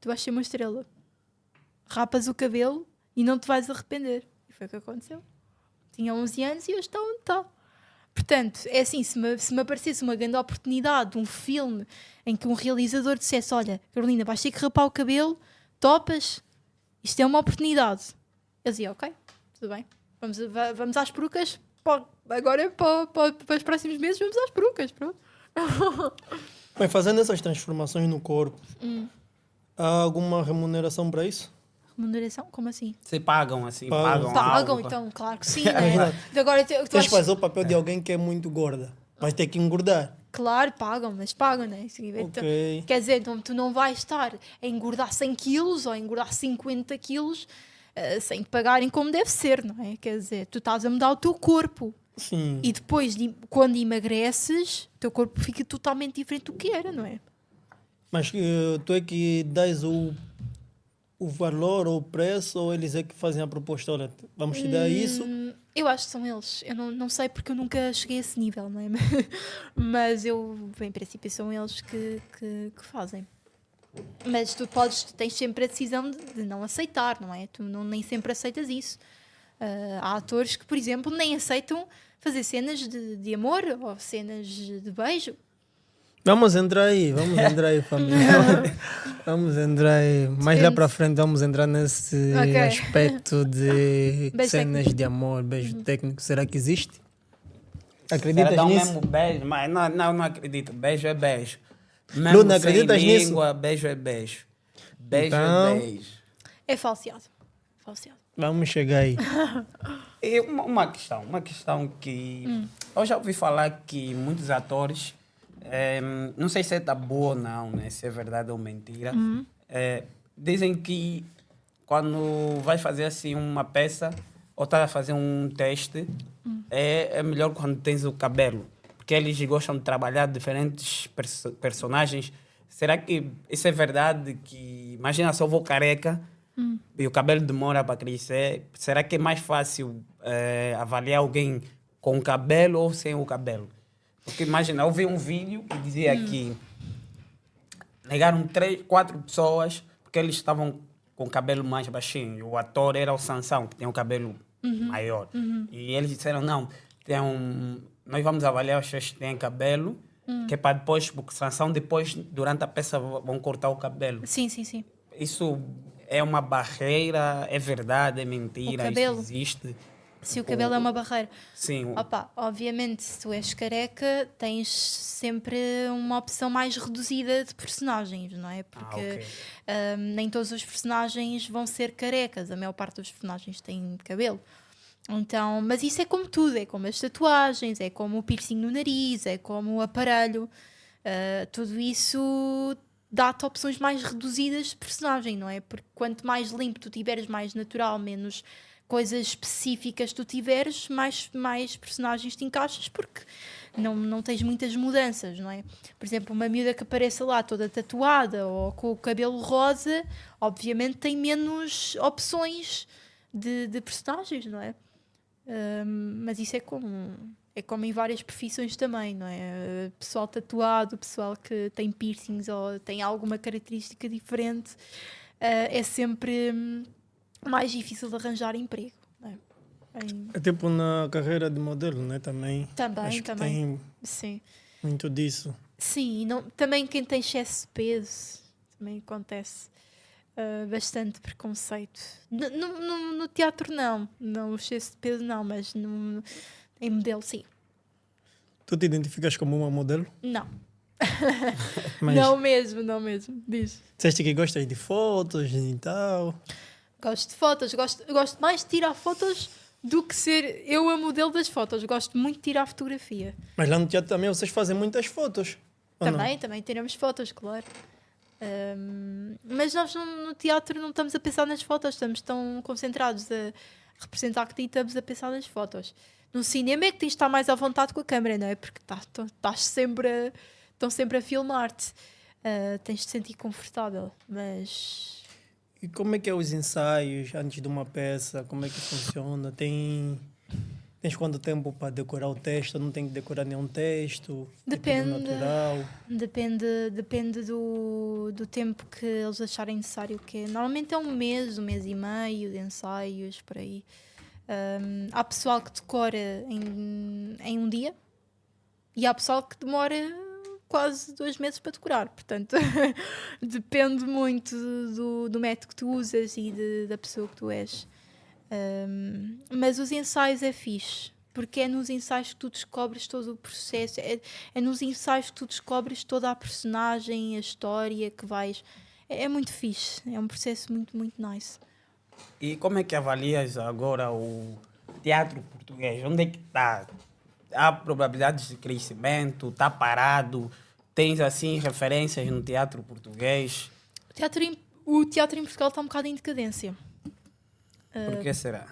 tu vais ser uma estrela. Rapas o cabelo e não te vais arrepender. E foi o que aconteceu. Tinha 11 anos e hoje está onde está. Portanto, é assim, se me aparecesse uma grande oportunidade, um filme em que um realizador dissesse, olha, Carolina, vais ter que rapar o cabelo, topas, isto é uma oportunidade. Eu dizia, ok, tudo bem. Vamos às perucas, agora para os próximos meses vamos às perucas, pronto. Bem, fazendo essas transformações no corpo, há alguma remuneração para isso? Remuneração? Como assim? Se pagam assim, Pagam. Pagam, algo. então, claro que sim, né? Agora, tu Tens achas- que fazer o papel de alguém que é muito gorda. Vais ter que engordar. Claro, pagam, mas pagam, né? Então, Ok. quer dizer, então, tu não vais estar a engordar 100 quilos ou a engordar 50 quilos sem te pagarem como deve ser, não é? Quer dizer, tu estás a mudar o teu corpo Sim. e depois, quando emagreces, o teu corpo fica totalmente diferente do que era, não é? Mas tu é que dás o valor ou o preço, ou eles é que fazem a proposta? Olha, vamos te dar isso. Eu acho que são eles. Eu não sei porque eu nunca cheguei a esse nível, não é? Mas em princípio, são eles que fazem. Mas tu tens sempre a decisão de não aceitar, não é? Tu nem sempre aceitas isso. Há atores que, por exemplo, nem aceitam fazer cenas de amor ou cenas de beijo. Vamos entrar aí, família. Vamos entrar aí. Mais lá para frente vamos entrar nesse aspecto de Beijo cenas técnico. de amor, beijo técnico. Será que existe? Será Acreditas dar um nisso? mesmo beijo? Mas não acredito. Beijo é beijo. Lu, Mesmo não sem acreditas nisso? língua, beijo é beijo. Beijo Então- é beijo. É falseado. Falseado. Vamos chegar aí. E uma questão que eu já ouvi falar que muitos atores, não sei se é tabu ou não, né? Se é verdade ou mentira, dizem que quando vais fazer assim uma peça ou estás a fazer um teste, é melhor quando tens o cabelo, porque eles gostam de trabalhar diferentes personagens. Será que isso é verdade? Que imagina se eu vou careca e o cabelo demora para crescer, será que é mais fácil avaliar alguém com o cabelo ou sem o cabelo? Porque imagina, eu vi um vídeo que dizia que negaram 4 pessoas porque eles estavam com o cabelo mais baixinho. O ator era o Sansão, que tem o cabelo maior. E eles disseram, não, nós vamos avaliar as pessoas que têm cabelo, que é para depois, porque Sansão depois, durante a peça, vão cortar o cabelo. Sim, sim, sim. Isso é uma barreira, é verdade, é mentira, O cabelo? isso existe. Se o cabelo é uma barreira. Sim, Opa, obviamente, se tu és careca, tens sempre uma opção mais reduzida de personagens, não é? Porque ok. nem todos os personagens vão ser carecas, a maior parte dos personagens têm cabelo. Então, mas isso é como tudo, é como as tatuagens, é como o piercing no nariz, é como o aparelho. Tudo isso dá-te opções mais reduzidas de personagem, não é? Porque quanto mais limpo tu tiveres, mais natural, menos coisas específicas tu tiveres, mais personagens te encaixas, porque não tens muitas mudanças, não é? Por exemplo, uma miúda que apareça lá toda tatuada ou com o cabelo rosa, obviamente tem menos opções de personagens, não é? Mas isso é como em várias profissões também, não é? Pessoal tatuado, pessoal que tem piercings ou tem alguma característica diferente, é sempre mais difícil de arranjar emprego, não é? É tipo na carreira de modelo, né? Também. Também, Acho que também. tem Sim. muito disso. Sim, e também quem tem excesso de peso, também acontece bastante preconceito. No teatro não, o excesso de peso não, mas em modelo sim. Tu te identificas como uma modelo? Não. Mas Não mesmo, diz. disseste que gostas de fotos e tal. Gosto de fotos, gosto mais de tirar fotos do que ser eu a modelo das fotos. Gosto muito de tirar fotografia. Mas lá no teatro também vocês fazem muitas fotos. ou não? Também tiramos fotos, claro. Mas nós no teatro não estamos a pensar nas fotos, estamos tão concentrados a representar que estamos a pensar nas fotos. No cinema é que tens de estar mais à vontade com a câmera, não é? Porque estão sempre a filmar-te. Tens de te sentir confortável, mas... E como é que é os ensaios antes de uma peça? Como é que funciona? Tens quanto tempo para decorar o texto? Não tem que decorar nenhum texto? Depende. É tudo natural? Depende do tempo que eles acharem necessário. Que normalmente é um mês e meio de ensaios, por aí. Há pessoal que decora em um dia e há pessoal que demora quase 2 meses para decorar. Portanto, depende muito do método que tu usas e da pessoa que tu és. Mas os ensaios é fixe, porque é nos ensaios que tu descobres todo o processo, é nos ensaios que tu descobres toda a personagem, a história que vais... É muito fixe, é um processo muito, muito nice. E como é que avalias agora o teatro português? Onde é que está? Há probabilidades de crescimento? Está parado? Tens, assim, referências no teatro português? O teatro em Portugal está um bocado em decadência. Por que será?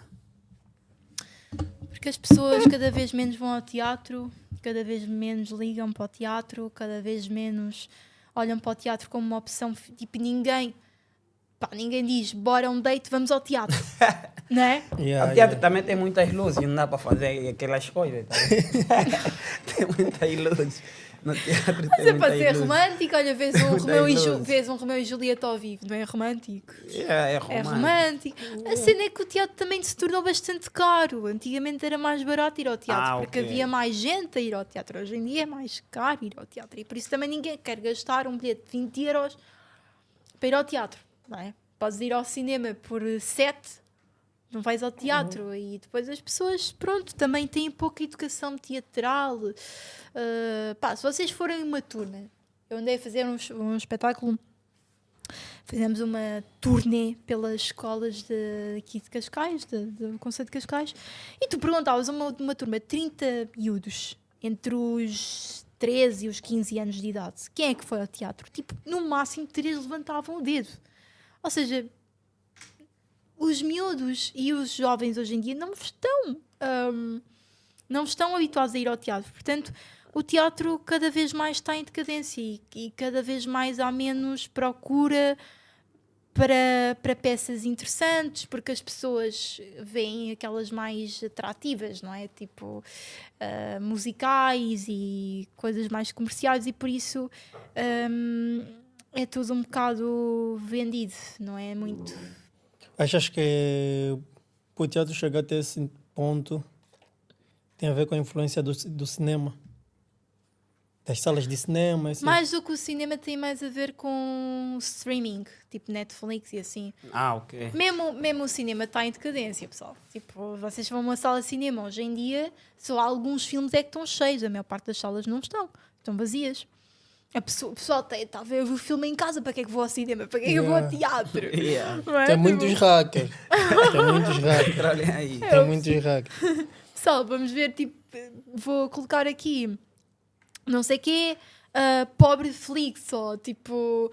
Porque as pessoas cada vez menos vão ao teatro, cada vez menos ligam para o teatro, cada vez menos olham para o teatro como uma opção. Tipo, ninguém pá, ninguém diz, bora um date, vamos ao teatro. Não é? O teatro também tem muitas luzes, não dá para fazer aquelas coisas. Tá? Tem muitas luzes. No teatro Mas tem é para muitas ser luzes. romântico, olha, Muitas vês um Romeu e Julieta ao vivo, não é romântico? É É romântico. romântico. A cena é que o teatro também se tornou bastante caro. Antigamente era mais barato ir ao teatro, porque ok. havia mais gente a ir ao teatro. Hoje em dia é mais caro ir ao teatro. E por isso também ninguém quer gastar um bilhete de 20 euros para ir ao teatro, não é? Podes ir ao cinema por 7, não vais ao teatro. E depois as pessoas, pronto, também têm pouca educação teatral. Pá, se vocês forem uma turma, eu andei a fazer um espetáculo, fizemos uma turnê pelas escolas aqui de Cascais, do Concelho de Cascais, e tu perguntavas a uma turma de 30 miúdos, entre os 13 e os 15 anos de idade, quem é que foi ao teatro? Tipo, no máximo 3 levantavam o dedo. Ou seja, os miúdos e os jovens hoje em dia não estão habituados a ir ao teatro. Portanto, o teatro cada vez mais está em decadência e cada vez mais há menos procura para peças interessantes, porque as pessoas veem aquelas mais atrativas, não é? Tipo, musicais e coisas mais comerciais, e por isso é tudo um bocado vendido, não é muito... Achas que o teatro chegar até esse ponto tem a ver com a influência do cinema? Das salas de cinema? Assim? Mais do que o cinema tem mais a ver com streaming, tipo Netflix e assim. Ok. Mesmo o cinema está em decadência, pessoal. Tipo, vocês vão a uma sala de cinema hoje em dia, só alguns filmes é que estão cheios, a maior parte das salas não estão vazias. O pessoal está a ver o filme em casa, para que é que vou ao cinema? Para que é que eu vou ao teatro? Yeah. Não é? Tem Tipo, muitos hackers. Tem muitos hackers. Olha aí. Tem muitos hackers. Pessoal, vamos ver, tipo, vou colocar aqui, não sei o quê, pobre Flix, ou tipo,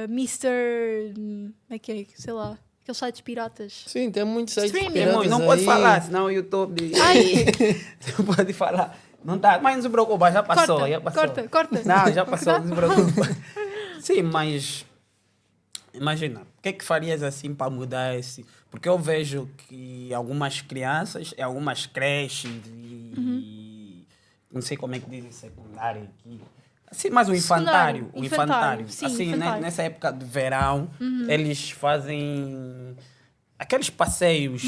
Mr... Como é que é? Sei lá, aqueles sites piratas. Sim, tem muitos sites Streaming. piratas Não pode aí. falar, senão o YouTube. Ai. Não pode falar. Não tá, mas não se preocupa, já passou. Já passou. Corta. Não, já passou, não se preocupa. Sim, mas imagina, o que é que farias assim para mudar esse? Porque eu vejo que algumas crianças, algumas creches e não sei como é que dizem secundário aqui. Assim, mas o infantário. Sim, Assim, infantário. nessa época de verão, eles fazem aqueles passeios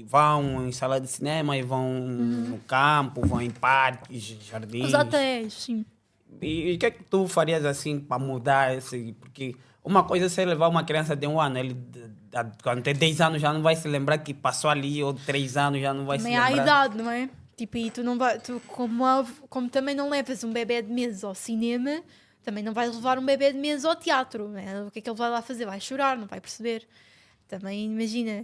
vão em sala de cinema e vão no campo, vão em parques, jardins. Os hotéis, sim. E o que é que tu farias assim para mudar esse? Porque uma coisa é você levar uma criança de 1 ano, ele quando tem 10 anos já não vai se lembrar que passou ali, ou 3 anos já não vai Também se há lembrar. idade, não é? Tipo, e tu não vai, como também não levas um bebê de meses ao cinema, também não vais levar um bebê de meses ao teatro, né? O que é que ele vai lá fazer? Vai chorar, não vai perceber. Também imagina,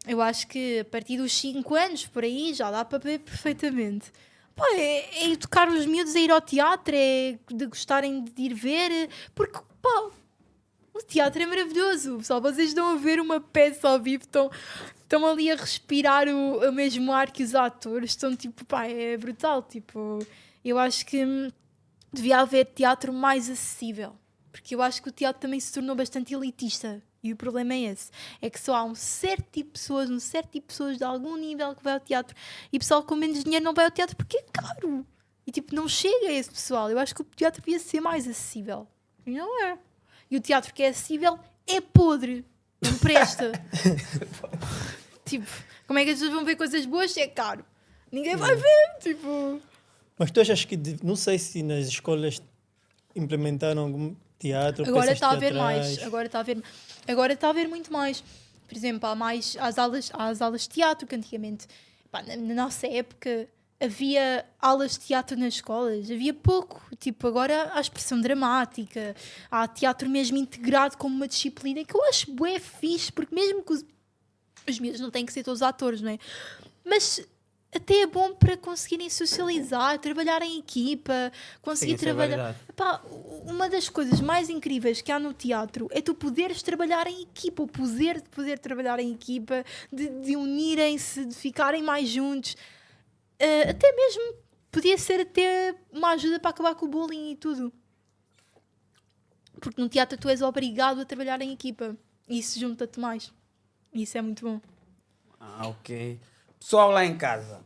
eu acho que a partir dos 5 anos por aí já dá para ver perfeitamente. Pá, é educar os miúdos a ir ao teatro, é de gostarem de ir ver, porque pá, o teatro é maravilhoso, pessoal. Vocês estão a ver uma peça ao vivo, estão ali a respirar o mesmo ar que os atores, estão tipo, pá, é brutal. Tipo, eu acho que devia haver teatro mais acessível, porque eu acho que o teatro também se tornou bastante elitista. E o problema é esse, é que só há um certo tipo de pessoas de algum nível que vai ao teatro, e o pessoal com menos dinheiro não vai ao teatro porque é caro. E tipo, não chega a esse pessoal. Eu acho que o teatro devia ser mais acessível. E não é. E o teatro que é acessível é podre. Não presta. Tipo, como é que as pessoas vão ver coisas boas se é caro? Ninguém vai ver, tipo... Mas tu achas que, não sei se nas escolas implementaram algum teatro, Agora peças está a haver teatrais? mais. Agora está a haver muito mais. Por exemplo, há mais as aulas de teatro, que antigamente, pá, na nossa época, havia aulas de teatro nas escolas. Havia pouco. Tipo, agora há expressão dramática. Há teatro mesmo integrado como uma disciplina, que eu acho bué fixe, porque mesmo que os miúdos não têm que ser todos atores, não é? Mas até é bom para conseguirem socializar, trabalhar em equipa, conseguir Sim, isso é trabalhar. verdade. Epá, uma das coisas mais incríveis que há no teatro é tu poderes trabalhar em equipa, o poder de poder trabalhar em equipa, de unirem-se, de ficarem mais juntos. Até mesmo podia ser até uma ajuda para acabar com o bullying e tudo. Porque no teatro tu és obrigado a trabalhar em equipa. E isso junta-te mais. E isso é muito bom. Ok. Pessoal lá em casa.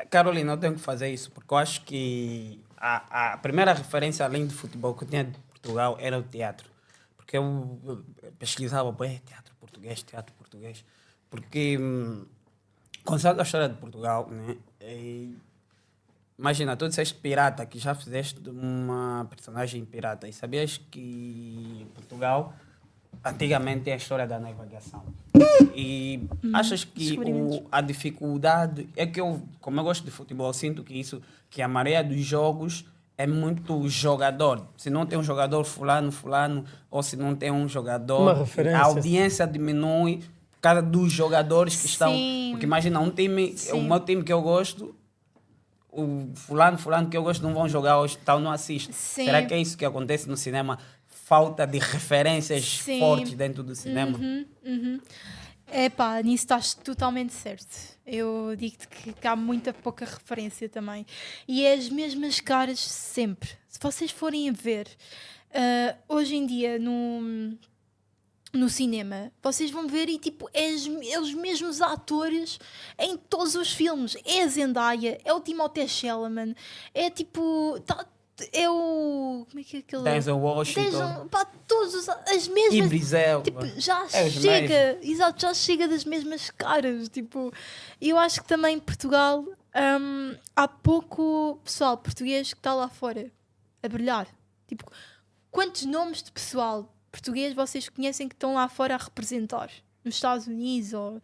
Carolina, eu tenho que fazer isso porque eu acho que a primeira referência além do futebol que eu tinha de Portugal era o teatro. Porque eu pesquisava, teatro português. Porque consigo a história de Portugal, né? Imagina, tu disseste pirata, que já fizeste uma personagem pirata. E sabias que Portugal antigamente tem a história da navegação. E achas que descobrimentos. a dificuldade é que como eu gosto de futebol, eu sinto que a maioria dos jogos é muito jogador. Se não tem um jogador fulano, ou se não tem um jogador, Uma referência. a audiência diminui por causa dos jogadores que estão. Sim. Porque imagina, um time, Sim. o meu time que eu gosto, o fulano que eu gosto não vão jogar hoje, tal, não assisto. Sim. Será que é isso que acontece no cinema? Falta de referências Sim. fortes dentro do cinema? Epá, nisso estás totalmente certo. Eu digo-te que há muita pouca referência também. E é as mesmas caras sempre. Se vocês forem a ver, hoje em dia no cinema, vocês vão ver e tipo, é os mesmos atores em todos os filmes. É a Zendaya, é o Timothée Chalamet, é tipo... é o... Como é que é aquele... Denzel Washington. Pá, todos as mesmas... E Brizel. Tipo, já É os chega, exato, já chega das mesmas caras. Tipo, eu acho que também em Portugal há pouco pessoal português que está lá fora a brilhar. Tipo, quantos nomes de pessoal português vocês conhecem que estão lá fora a representar? Nos Estados Unidos ou...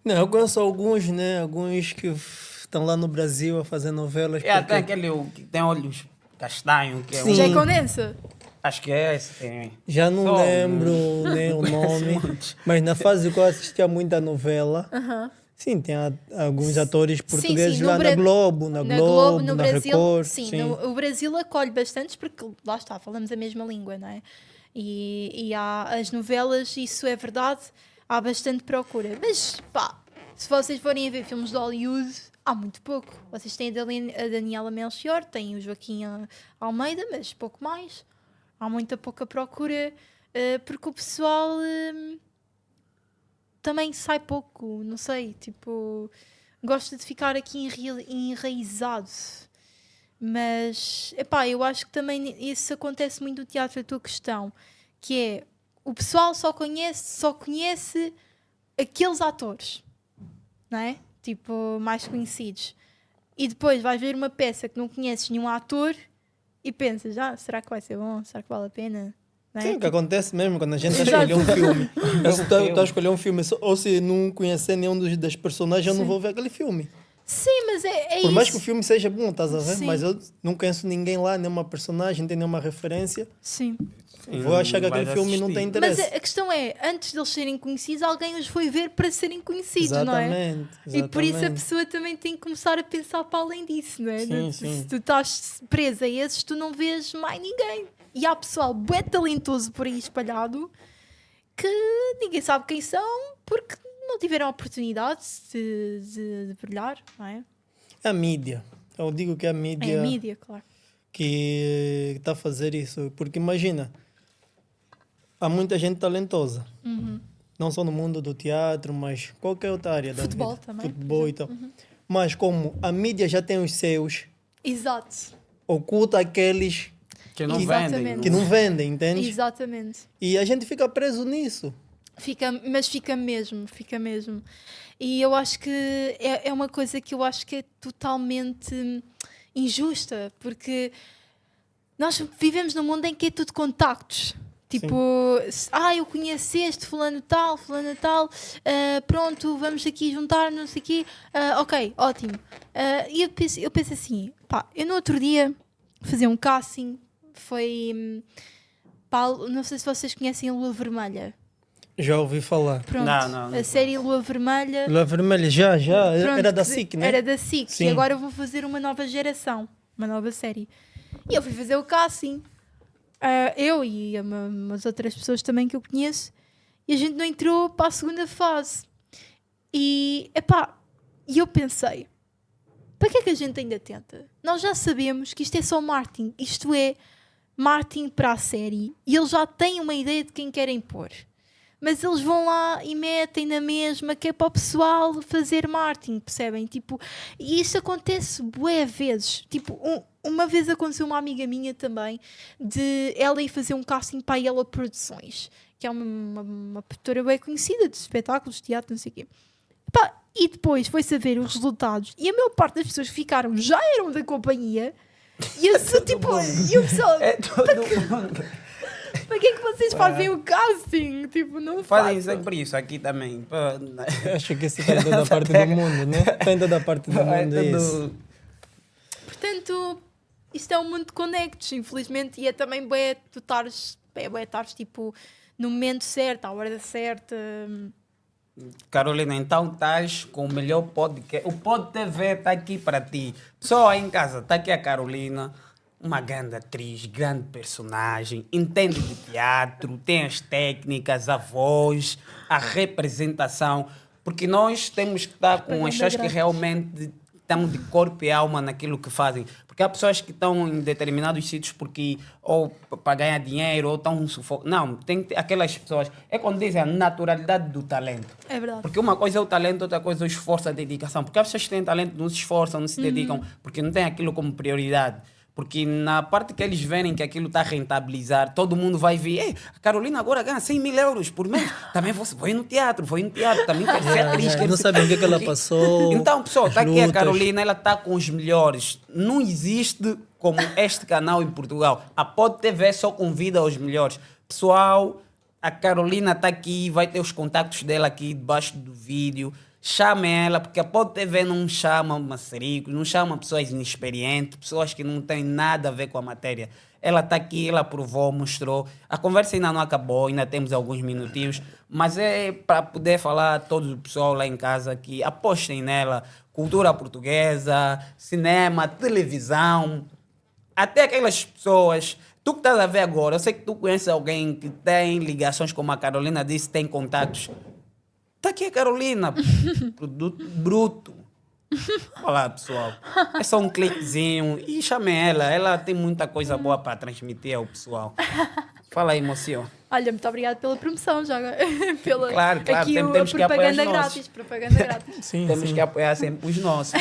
Não, eu conheço alguns, né? Alguns que estão lá no Brasil a fazer novelas. É até porque aquele que tem olhos castanhos, que é Sim. um... Já é condensa? Acho que é esse. Tem. já não Só lembro nem o nome, mas na fase que eu assistia muita novela, sim, tem alguns atores portugueses sim, lá no na Globo, no na Brasil, Record. sim, o Brasil acolhe bastante porque lá está, falamos a mesma língua, não é? E há as novelas, isso é verdade, há bastante procura. Mas pá, se vocês forem a ver filmes de Hollywood, há muito pouco. Vocês têm a Daniela Melchior, têm o Joaquim Almeida, mas pouco mais. Há muita pouca procura porque o pessoal também sai pouco, não sei, tipo, gosta de ficar aqui enraizado. Mas, epá, eu acho que também isso acontece muito no teatro, a tua questão, que é, o pessoal só conhece aqueles atores, não é? Tipo, mais conhecidos. E depois vais ver uma peça que não conheces nenhum ator e pensas, será que vai ser bom? Será que vale a pena? Não é? Sim, o que acontece mesmo quando a gente está a Exato. escolher um filme. Eu se estou a escolher um filme, ou se não conhecer nenhum das personagens, eu não vou ver aquele filme. Sim, mas é Por isso. mais que o filme seja bom, estás a ver? Sim. Mas eu não conheço ninguém lá, nenhuma personagem, não tenho nenhuma referência. Sim. Vou achar que aquele Vais filme não assistir. tem Mas interesse. a questão é, antes deles serem conhecidos, alguém os foi ver para serem conhecidos, não é? Exatamente. E por isso a exatamente. pessoa também tem que começar a pensar para além disso, não é? Sim, Se sim. tu estás presa a esses, tu não vês mais ninguém. E há pessoal bué talentoso por aí espalhado que ninguém sabe quem são porque não tiveram oportunidade de brilhar, não é? É a mídia. Eu digo que é a É mídia, a mídia, claro. que está a fazer isso. Porque imagina, há muita gente talentosa. Não só no mundo do teatro, mas qualquer outra área da Futebol vida. também, Futebol e tal. Mas como a mídia já tem os seus, Exato. oculta aqueles Que não Exatamente. vendem. que não vendem, entende? Exatamente. E a gente fica preso nisso. Mas fica mesmo. E eu acho que é uma coisa que eu acho que é totalmente injusta, porque nós vivemos num mundo em que é tudo contactos. Tipo, eu conheço este, fulano tal, pronto, vamos aqui juntar, não sei o quê. Ok, ótimo. E eu penso assim, eu no outro dia fazia um casting, foi... não sei se vocês conhecem a Lua Vermelha. Já ouvi falar. Pronto, Não. a série Lua Vermelha. Lua Vermelha, já. Pronto, Era da que SIC, né? Era da SIC. Sim. E agora eu vou fazer uma nova geração, uma nova série. E eu fui fazer o casting. Eu e umas outras pessoas também que eu conheço. E a gente não entrou para a segunda fase. E eu pensei, para que é que a gente ainda tenta? Nós já sabemos que isto é só marketing. Isto é marketing para a série e eles já têm uma ideia de quem querem pôr. Mas eles vão lá e metem na mesma que é para o pessoal fazer marketing, percebem? Tipo, e isso acontece bué vezes. Tipo, uma vez aconteceu uma amiga minha também, de ela ir fazer um casting para a Yellow Produções, que é uma produtora bem conhecida de espetáculos, teatro, não sei o quê. Pá, e depois foi saber os resultados e a maior parte das pessoas que ficaram já eram da companhia e eu sou tipo, e o pessoal, para que é que vocês fazem o casting? Tipo, não Fazem façam. sempre isso aqui também. Acho que isso está em toda a parte do mundo, né? Está em toda a parte do mundo, é isso. Portanto, isto é um mundo de connects, infelizmente, e é também bem tu estares tipo no momento certo, à hora certa. Carolina, então estás com o melhor podcast. O Pod TV está aqui para ti. Pessoal aí em casa, está aqui a Carolina, uma grande atriz, grande personagem, entende de teatro, tem as técnicas, a voz, a representação, porque nós temos que estar com as pessoas que realmente estão de corpo e alma naquilo que fazem. Porque há pessoas que estão em determinados sítios porque ou para ganhar dinheiro ou estão sufoco. Não, tem que ter aquelas pessoas. É quando dizem a naturalidade do talento. É verdade. Porque uma coisa é o talento, outra coisa é o esforço, a dedicação. Porque as pessoas que têm talento não se esforçam, não se dedicam, porque não têm aquilo como prioridade. Porque na parte que eles verem que aquilo está a rentabilizar, todo mundo vai ver, ei, a Carolina agora ganha 100 mil euros por mês. Também vou ir no teatro, também quero ser atriz. Não sabem o que é que ela passou. Então, pessoal, está as aqui a lutas. Carolina, ela está com os melhores. Não existe como este canal em Portugal. A Pod TV só convida os melhores. Pessoal, a Carolina está aqui, vai ter os contactos dela aqui debaixo do vídeo. Chamem ela, porque a Pod TV não chama maçaricos, não chama pessoas inexperientes, pessoas que não têm nada a ver com a matéria. Ela está aqui, ela provou, mostrou. A conversa ainda não acabou, ainda temos alguns minutinhos, mas é para poder falar a todo o pessoal lá em casa que apostem nela. Cultura portuguesa, cinema, televisão, até aquelas pessoas. Tu que estás a ver agora, eu sei que tu conheces alguém que tem ligações, como a Carolina disse, tem contatos. Está aqui a Carolina, produto bruto. Olá, pessoal. É só um cliquezinho e chamem ela. Ela tem muita coisa boa para transmitir ao pessoal. Fala aí, mocinho. Olha, muito obrigada pela promoção, já agora. Pela, Claro, aqui temos que apoiar os propaganda nossos. grátis, propaganda grátis. Sim, Temos sim. que apoiar sempre os nossos.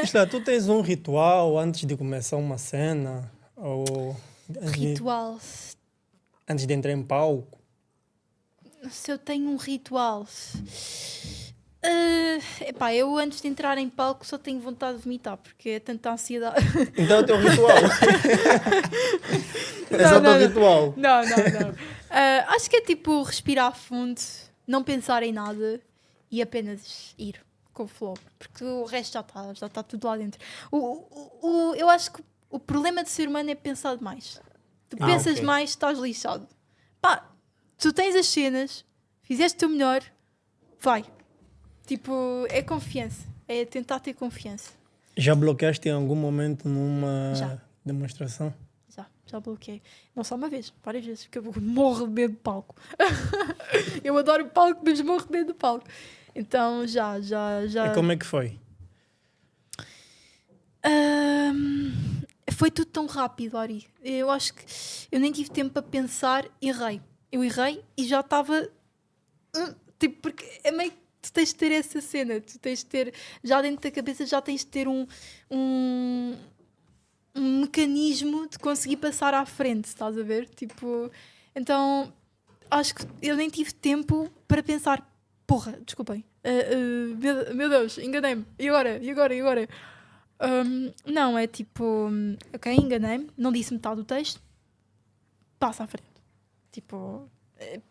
Diz lá, tu tens um ritual antes de começar uma cena? Ou Ritual. antes de entrar em palco? Se eu tenho um ritual. Epá, eu antes de entrar em palco só tenho vontade de vomitar, porque é tanta ansiedade. Então é o teu ritual. É só o teu ritual. Não. Acho que é tipo respirar fundo, não pensar em nada e apenas ir com o flow, porque o resto já está tudo lá dentro. Eu acho que o problema de ser humano é pensar demais. Tu pensas ok. demais, estás lixado. Pá, tu tens as cenas, fizeste o teu melhor, vai. Tipo, é confiança. É tentar ter confiança. Já bloqueaste em algum momento numa Já. demonstração? Já bloqueei. Não só uma vez, várias vezes, porque eu morro de medo de palco. Eu adoro palco, mas morro de medo de palco. Então, já. E como é que foi? Foi tudo tão rápido, Ari. Eu acho que eu nem tive tempo para pensar, errei. Eu errei e já estava... tipo, porque é meio que tu tens de ter essa cena. Tu tens de ter... Já dentro da cabeça já tens de ter um mecanismo de conseguir passar à frente, estás a ver? Tipo... Então, acho que eu nem tive tempo para pensar... Porra, desculpem. Meu Deus, enganei-me. E agora? Não, é tipo... Ok, enganei-me. Não disse metade do texto. Passa à frente. Tipo...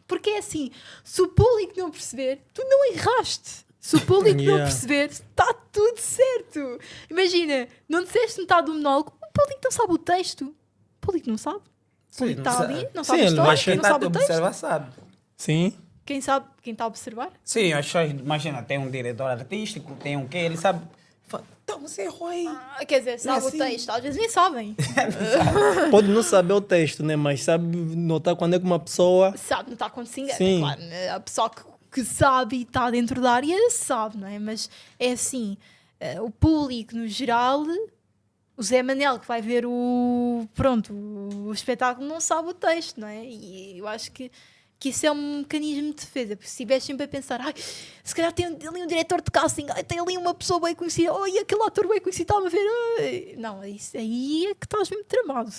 Porque é assim, se o público não perceber, tu não erraste. Se o público não perceber, está tudo certo. Imagina, não disseste metade do monólogo, o público não sabe o texto. O público não sabe. O público está ali, não sabe a história, mas não sabe o texto. observar, sabe. Sim. Quem sabe, quem está a observar? Sim, as pessoas, imagina, tem um diretor artístico, tem um quê, ele sabe. Então você errou aí. Quer dizer, sabe assim. o texto, às vezes nem sabem. Pode não saber o texto, né? Mas sabe notar quando é que uma pessoa... Sabe, não está com se engana. Sim. Claro, né? A pessoa que sabe e está dentro da área sabe, não é? Mas é assim, o público no geral o Zé Manel que vai ver o espetáculo não sabe o texto, não é? E eu acho que isso é um mecanismo de defesa, porque se estiveres sempre a pensar, se calhar tem ali um diretor de casting, tem ali uma pessoa bem conhecida, e aquele ator bem conhecido está a ver, não, isso aí é que estás mesmo tramado.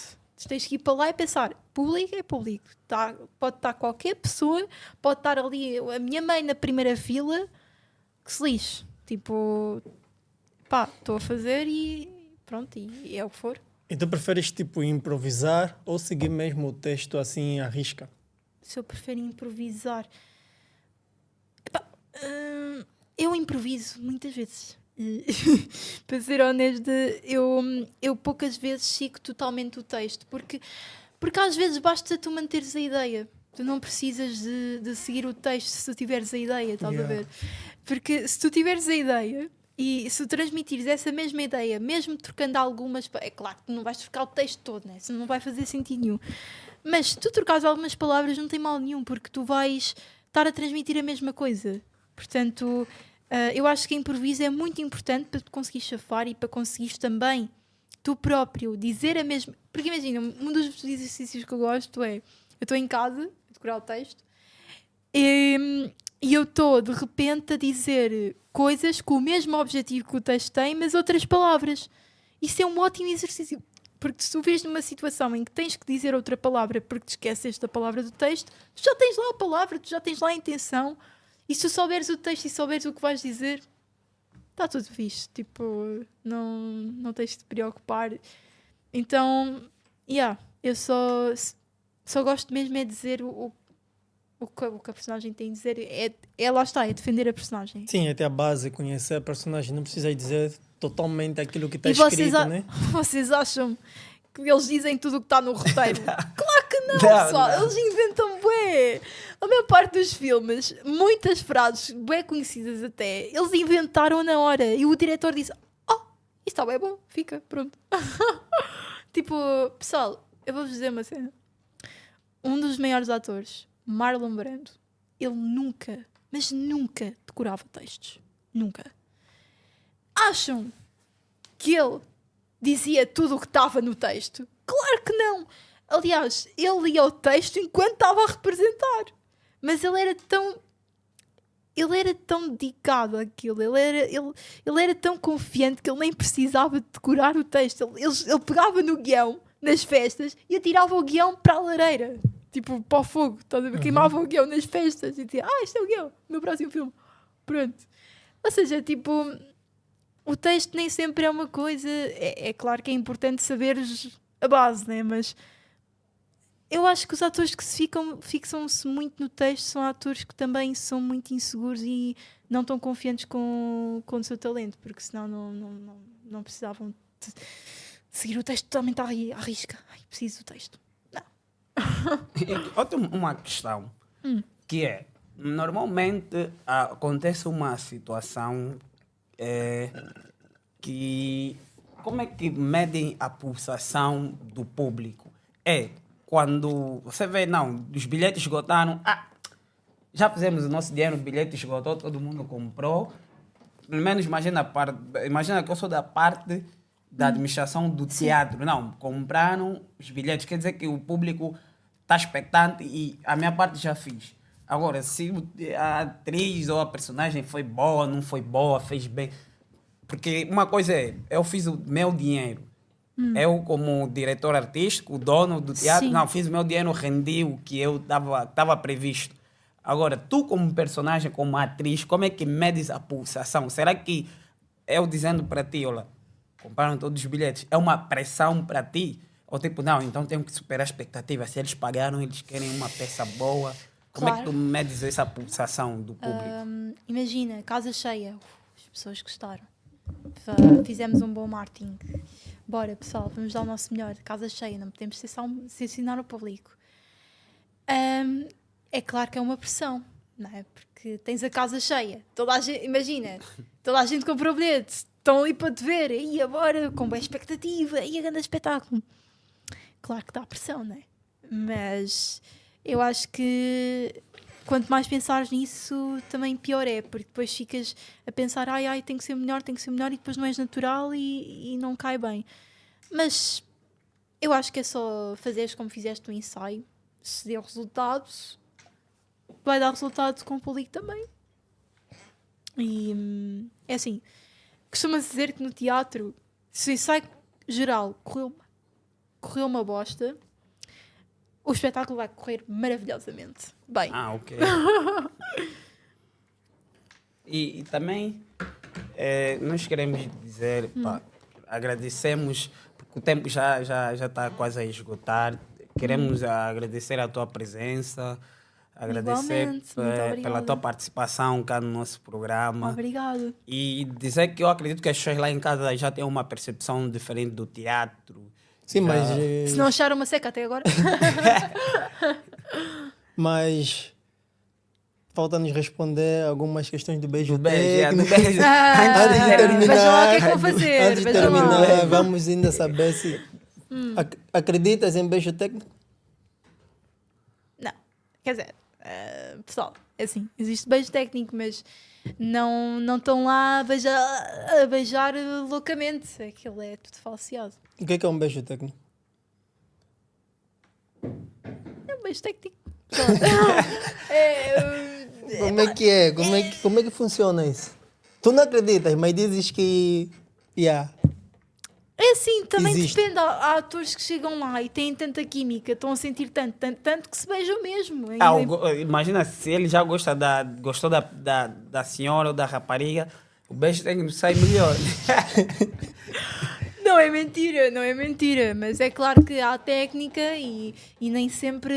Tens que ir para lá e pensar, público é público, pode estar qualquer pessoa, pode estar ali a minha mãe na primeira fila, que se lixe, tipo, estou a fazer e pronto, e é o que for. E tu preferes tipo improvisar ou seguir mesmo o texto assim à risca? Se eu prefiro improvisar, eu improviso muitas vezes. Para ser honesta, eu poucas vezes sigo totalmente o texto, porque às vezes basta tu manteres a ideia. Tu não precisas de seguir o texto se tu tiveres a ideia, estás a ver? Porque se tu tiveres a ideia e se tu transmitires essa mesma ideia, mesmo trocando algumas... É claro que não vais trocar o texto todo, né? Senão não vai fazer sentido nenhum. Mas se tu trocares algumas palavras não tem mal nenhum, porque tu vais estar a transmitir a mesma coisa. Portanto... eu acho que a improviso é muito importante para tu conseguires chafar e para conseguires também tu próprio dizer a mesma... Porque imagina, um dos exercícios que eu gosto é... Eu estou em casa, a decorar o texto, e eu estou de repente a dizer coisas com o mesmo objetivo que o texto tem, mas outras palavras. Isso é um ótimo exercício. Porque se tu vês numa situação em que tens que dizer outra palavra porque te esqueceste da palavra do texto, tu já tens lá a palavra, tu já tens lá a intenção... E se tu souberes o texto e souberes o que vais dizer, está tudo fixe. Tipo, não tens de te preocupar. Então, eu só gosto mesmo é de dizer o que a personagem tem a dizer. Lá está, é defender a personagem. Sim, até a base, conhecer a personagem. Não precisa dizer totalmente aquilo que está escrito, né? Vocês acham que eles dizem tudo o que está no roteiro? Claro que não, pessoal. Não. Eles inventam bué. A maior parte dos filmes, muitas frases bué conhecidas até, eles inventaram na hora. E o diretor disse, isso está bem bom, fica, pronto. Tipo, pessoal, eu vou-vos dizer uma cena. Um dos maiores atores, Marlon Brando, ele nunca, mas nunca decorava textos. Nunca. Acham que ele dizia tudo o que estava no texto? Claro que não! Aliás, ele lia o texto enquanto estava a representar. Mas ele era tão dedicado àquilo, ele era tão confiante que ele nem precisava de decorar o texto. Ele pegava no guião, nas festas, e atirava o guião para a lareira. Tipo, para o fogo. Queimava o guião nas festas. E dizia, este é o guião, meu próximo filme. Pronto. Ou seja, tipo... O texto nem sempre é uma coisa... É claro que é importante saberes a base, né? Mas... Eu acho que os atores que fixam-se muito no texto são atores que também são muito inseguros e não estão confiantes com o seu talento, porque senão não precisavam de seguir o texto totalmente à risca. Preciso do texto. Não. Outra uma questão, que é, normalmente acontece uma situação que... Como é que medem a pulsação do público? Quando você vê, os bilhetes esgotaram, já fizemos o nosso dinheiro, o bilhete esgotou, todo mundo comprou. Pelo menos imagina que eu sou da parte da administração do teatro. Não, compraram os bilhetes, quer dizer que o público está expectante e a minha parte já fiz. Agora, se a atriz ou a personagem foi boa, não foi boa, fez bem. Porque uma coisa eu fiz o meu dinheiro. Eu, como diretor artístico, o dono do teatro, fiz o meu dinheiro, rendi o que eu estava previsto. Agora, tu como personagem, como atriz, como é que medes a pulsação? Será que eu dizendo para ti, olha, compraram todos os bilhetes, é uma pressão para ti? Ou tipo, então tenho que superar a expectativa. Se eles pagaram, eles querem uma peça boa. Como é que tu medes essa pulsação do público? Imagina, casa cheia. As pessoas gostaram. Fizemos um bom marketing. Bora, pessoal, vamos dar o nosso melhor. Casa cheia, não podemos ensinar o público. É claro que é uma pressão, não é? Porque tens a casa cheia. Imagina, toda a gente comprou bilhete. Estão ali para te ver. E agora, com boa expectativa. E a grande espetáculo. Claro que dá pressão, não é? Mas eu acho que quanto mais pensares nisso, também pior é, porque depois ficas a pensar, tem que ser melhor, e depois não és natural e não cai bem. Mas eu acho que é só fazeres como fizeste no ensaio. Se deu resultados, vai dar resultado com o público também. E é assim, costuma-se dizer que no teatro, se o ensaio geral correu uma bosta, o espetáculo vai correr maravilhosamente bem. Ah, ok. E também nós queremos dizer, pá, agradecemos, porque o tempo já está quase a esgotar. Queremos agradecer a tua presença, agradecer Igualmente, muito obrigada. pela tua participação cá no nosso programa. Obrigado. E dizer que eu acredito que as pessoas lá em casa já têm uma percepção diferente do teatro. Sim, Já- mas, Se não acharam uma seca até agora. mas falta-nos responder algumas questões do beijo Do beijo, do técnico. beijo. Antes de terminar, Vejam lá o que é que vou fazer. antes de Vejam lá. terminar, vamos ainda saber se acreditas em beijo técnico? Não, quer dizer, pessoal, é assim, existe beijo técnico, mas não estão lá a beijar loucamente. Aquilo é tudo falseado. O que é um beijo técnico? É um beijo técnico. Pessoal, Como é que é? Como é que funciona isso? Tu não acreditas, mas dizes que é assim, também Existe. depende. Há atores que chegam lá e têm tanta química, estão a sentir tanto que se beijam mesmo. Imagina se ele já gostou da senhora ou da rapariga, o beijo técnico sai melhor. Não é mentira, mas é claro que há técnica e nem sempre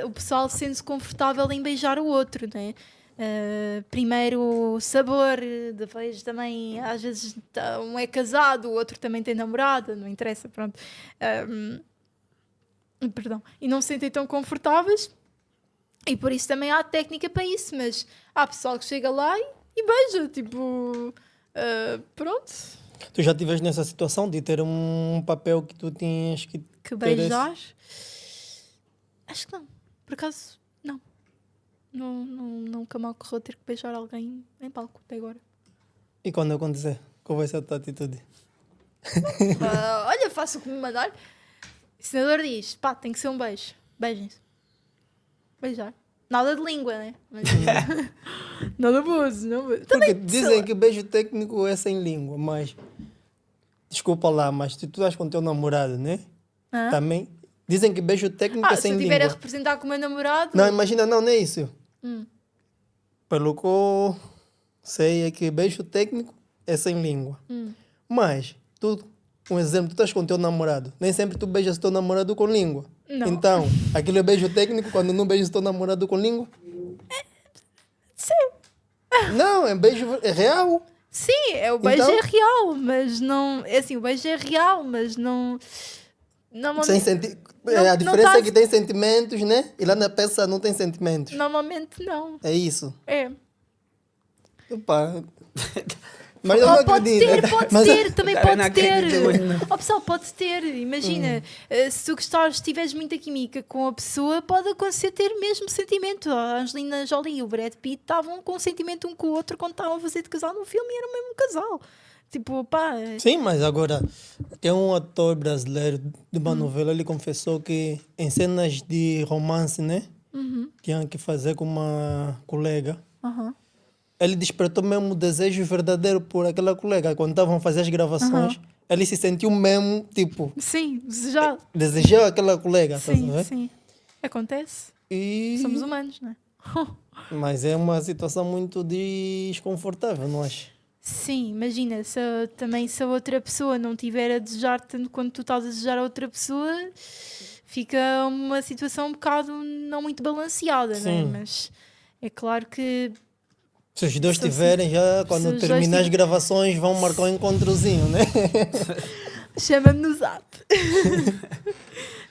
o pessoal sente-se confortável em beijar o outro, né? Primeiro o sabor, depois também às vezes um é casado, o outro também tem namorada, não interessa, pronto. Perdão. E não se sentem tão confortáveis e por isso também há técnica para isso, mas há pessoal que chega lá e beija, tipo, pronto. tu já estiveste nessa situação de ter um papel que tu tinhas que Que ter esse- beijar? Acho que não. Por acaso, não. Nunca me ocorreu ter que beijar alguém em palco até agora. E quando acontecer, qual vai ser a tua atitude? Olha, faço o que me mandar. O senador diz, pá, tem que ser um beijo. Beijem-se. Beijar. Nada de língua, né? Mas, nada abuso, não abuso. Porque dizem que beijo técnico é sem língua, mas desculpa lá, mas se tu estás com o teu namorado, né? Hã? Também dizem que beijo técnico é Se sem eu estiver a língua. representar com o meu namorado... Não, imagina, não é isso. Pelo que eu sei é que beijo técnico é sem língua. Mas, um exemplo, tu estás com o teu namorado. Nem sempre tu beijas o teu namorado com língua. Não. Então, aquilo é beijo técnico quando não beijas o teu namorado com língua? Sim. Não, é beijo real. Sim, o beijo Então? é real, mas não... É assim, o beijo é real, mas não... Sem senti... Não- a não diferença tá- é que tem sentimentos, né? E lá na peça não tem sentimentos. Normalmente não. É isso. É. Opa. Mas eu não Pode acredito. ter, pode Mas- ter, também Cara, pode não ter. acredito, mas não. O pessoal pode ter, imagina, se tu gostares, tiveres muita química com a pessoa, pode acontecer ter mesmo sentimento. A Angelina Jolie e o Brad Pitt estavam com sentimento um com o outro quando estavam a fazer de casal no filme e era o mesmo casal. Tipo, pá, Sim, mas agora tem um ator brasileiro de uma novela, ele confessou que em cenas de romance, né? Tinha que fazer com uma colega. aham. Ele despertou mesmo o desejo verdadeiro por aquela colega. Quando estavam a fazer as gravações, ele se sentiu mesmo, tipo, Sim, já. desejou aquela colega, tá Sim, sabendo? sim. Acontece. E... Somos humanos, não é? Mas é uma situação muito desconfortável, não acho? Sim, imagina, se a outra pessoa não tiver a desejar tanto quanto tu estás a desejar a outra pessoa, fica uma situação um bocado não muito balanceada, não é? Sim. Mas é claro que Se os dois Se- tiverem, já se quando os dois terminar as tiverem- gravações vão marcar um encontrozinho, né? chama-me no zap.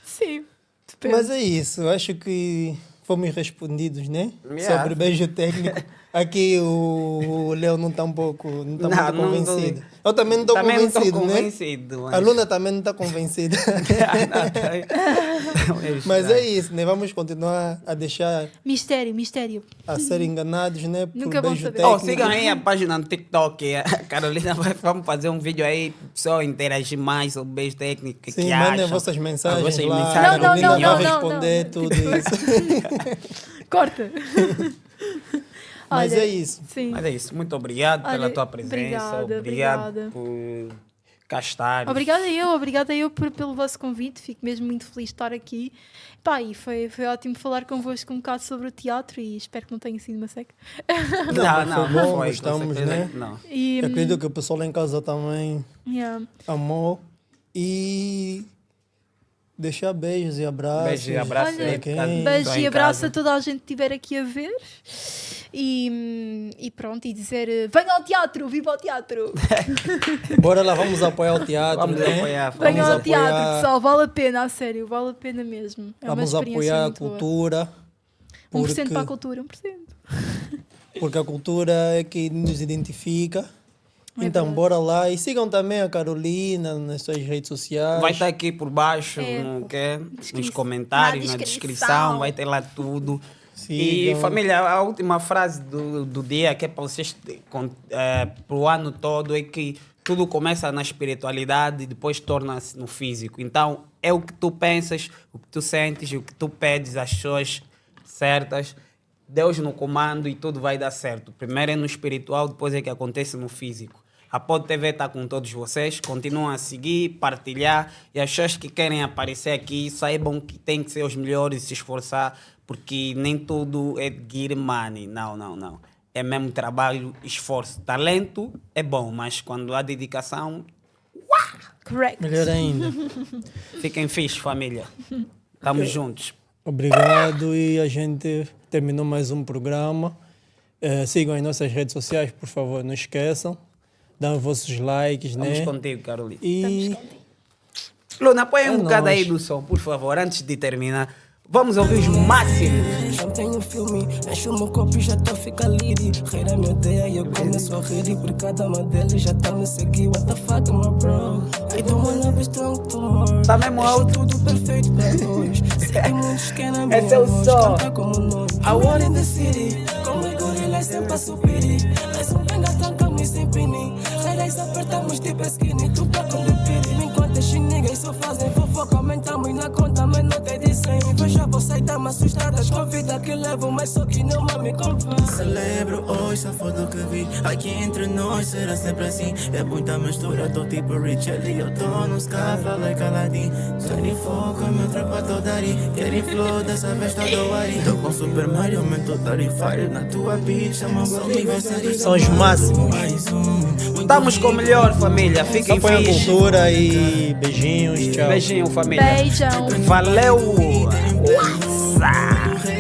Sim, depende. Mas é isso, acho que fomos respondidos, né? Yeah. Sobre beijo técnico. Aqui o Leo não está um pouco, não está muito Não, não convencido. Eu também não estou Também não estou convencido, né? convencido. A Luna também não está convencida. Mas é isso, né? Vamos continuar a deixar Mistério, mistério. a ser enganados, né? Por Nunca vão beijo saber. técnico. Sigam aí a página no TikTok. A Carolina vamos fazer um vídeo aí, só interagir mais sobre beijo técnico. O que Sim, que mandem acham? vossas mensagens Vossas lá. mensagens. A Carolina Não, vai não, responder não. tudo isso. Corta. Mas Olha, é isso. Sim. Mas é isso. Muito obrigado pela Olha, tua presença. obrigada, Obrigado obrigada. por cá estar. Obrigada eu pelo vosso convite, fico mesmo muito feliz de estar aqui. Pá, e foi ótimo falar convosco um bocado sobre o teatro e espero que não tenha sido uma seca. Não, foi bom, foi, com gostamos, certeza né? que não. E, Eu acredito que o pessoal lá em casa também yeah. amou. E deixar beijos e abraços. Beijos e abraços Olha, aí, quem? caso Beijo estão e em abraço casa. a toda a gente que estiver aqui a ver. E pronto, e dizer venham ao teatro, viva ao teatro! Bora lá, vamos apoiar o teatro, Vamos né? apoiar. Venham ao Vamos teatro, apoiar- pessoal, vale a pena, a sério, vale a pena mesmo. É Vamos uma experiência apoiar a muito cultura. boa. 1% para a Porque, cultura, 1%. porque a cultura é que nos identifica. É Então, verdade. bora lá. E sigam também a Carolina nas suas redes sociais. Vai estar aqui por baixo, É. no quê? Nos Descrição. comentários, Na na descrição. descrição, vai ter lá tudo. E Sigam. família, a última frase do dia que é para vocês para o ano todo é que tudo começa na espiritualidade e depois torna-se no físico. Então é o que tu pensas, o que tu sentes, o que tu pedes, as pessoas certas. Deus no comando e tudo vai dar certo. Primeiro é no espiritual, depois é que acontece no físico. A Pod TV está com todos vocês, continuam a seguir, partilhar e as pessoas que querem aparecer aqui saibam que tem que ser os melhores e se esforçar, porque nem tudo é get money. Não. É mesmo trabalho, esforço. Talento é bom, mas quando há dedicação, Correct. Melhor ainda. fiquem fixe, família. Estamos juntos. Obrigado e a gente terminou mais um programa. Sigam as nossas redes sociais, por favor, não esqueçam. Dão os vossos likes, Vamos né? contigo, Carolina. E Luna, põe É um bocado nóis. aí do som, por favor, antes de terminar. Vamos ouvir os máximos. Já tenho filme, encho o meu copo e já tô a ficar liri. Reira me odeia e eu começo a rir. E por cada uma deles já tá me seguir. What the fuck, my bro? I don't wanna be strong tomorrow. Tá mesmo alto. Tudo perfeito pra dois. Sei que muitos querem a minha Esse é o voz, som. cantar como nós. I want in the city. Como gorilas sempre a subir. Mais um venga, tancamos sem pini. Reiras apertamos tipo skinny. Tu pra com piri. Enquanto estes niggas só fazem fofoca, aumentamos na conta, mas não te dizem. Veja você tá me assustadas com a vida que levo, mas só que não me confessa. Celebro hoje a foto que vi. Aqui entre nós será sempre assim. É muita mistura, tô tipo Rich ali. Eu tô nos cafés, like Aladdin. Querem foco, meu tropa toda ali. Querem flow, dessa vez tô do Ari. Tô com Super Mario, aumento tarifário. Na tua bitch, chama o aniversário. são os máximos. Mais um. Estamos com o melhor, família. Fiquem Apoiem a fixe. cultura e beijinhos. Tchau. Beijinho, família. Beijão. Valeu! Uasa!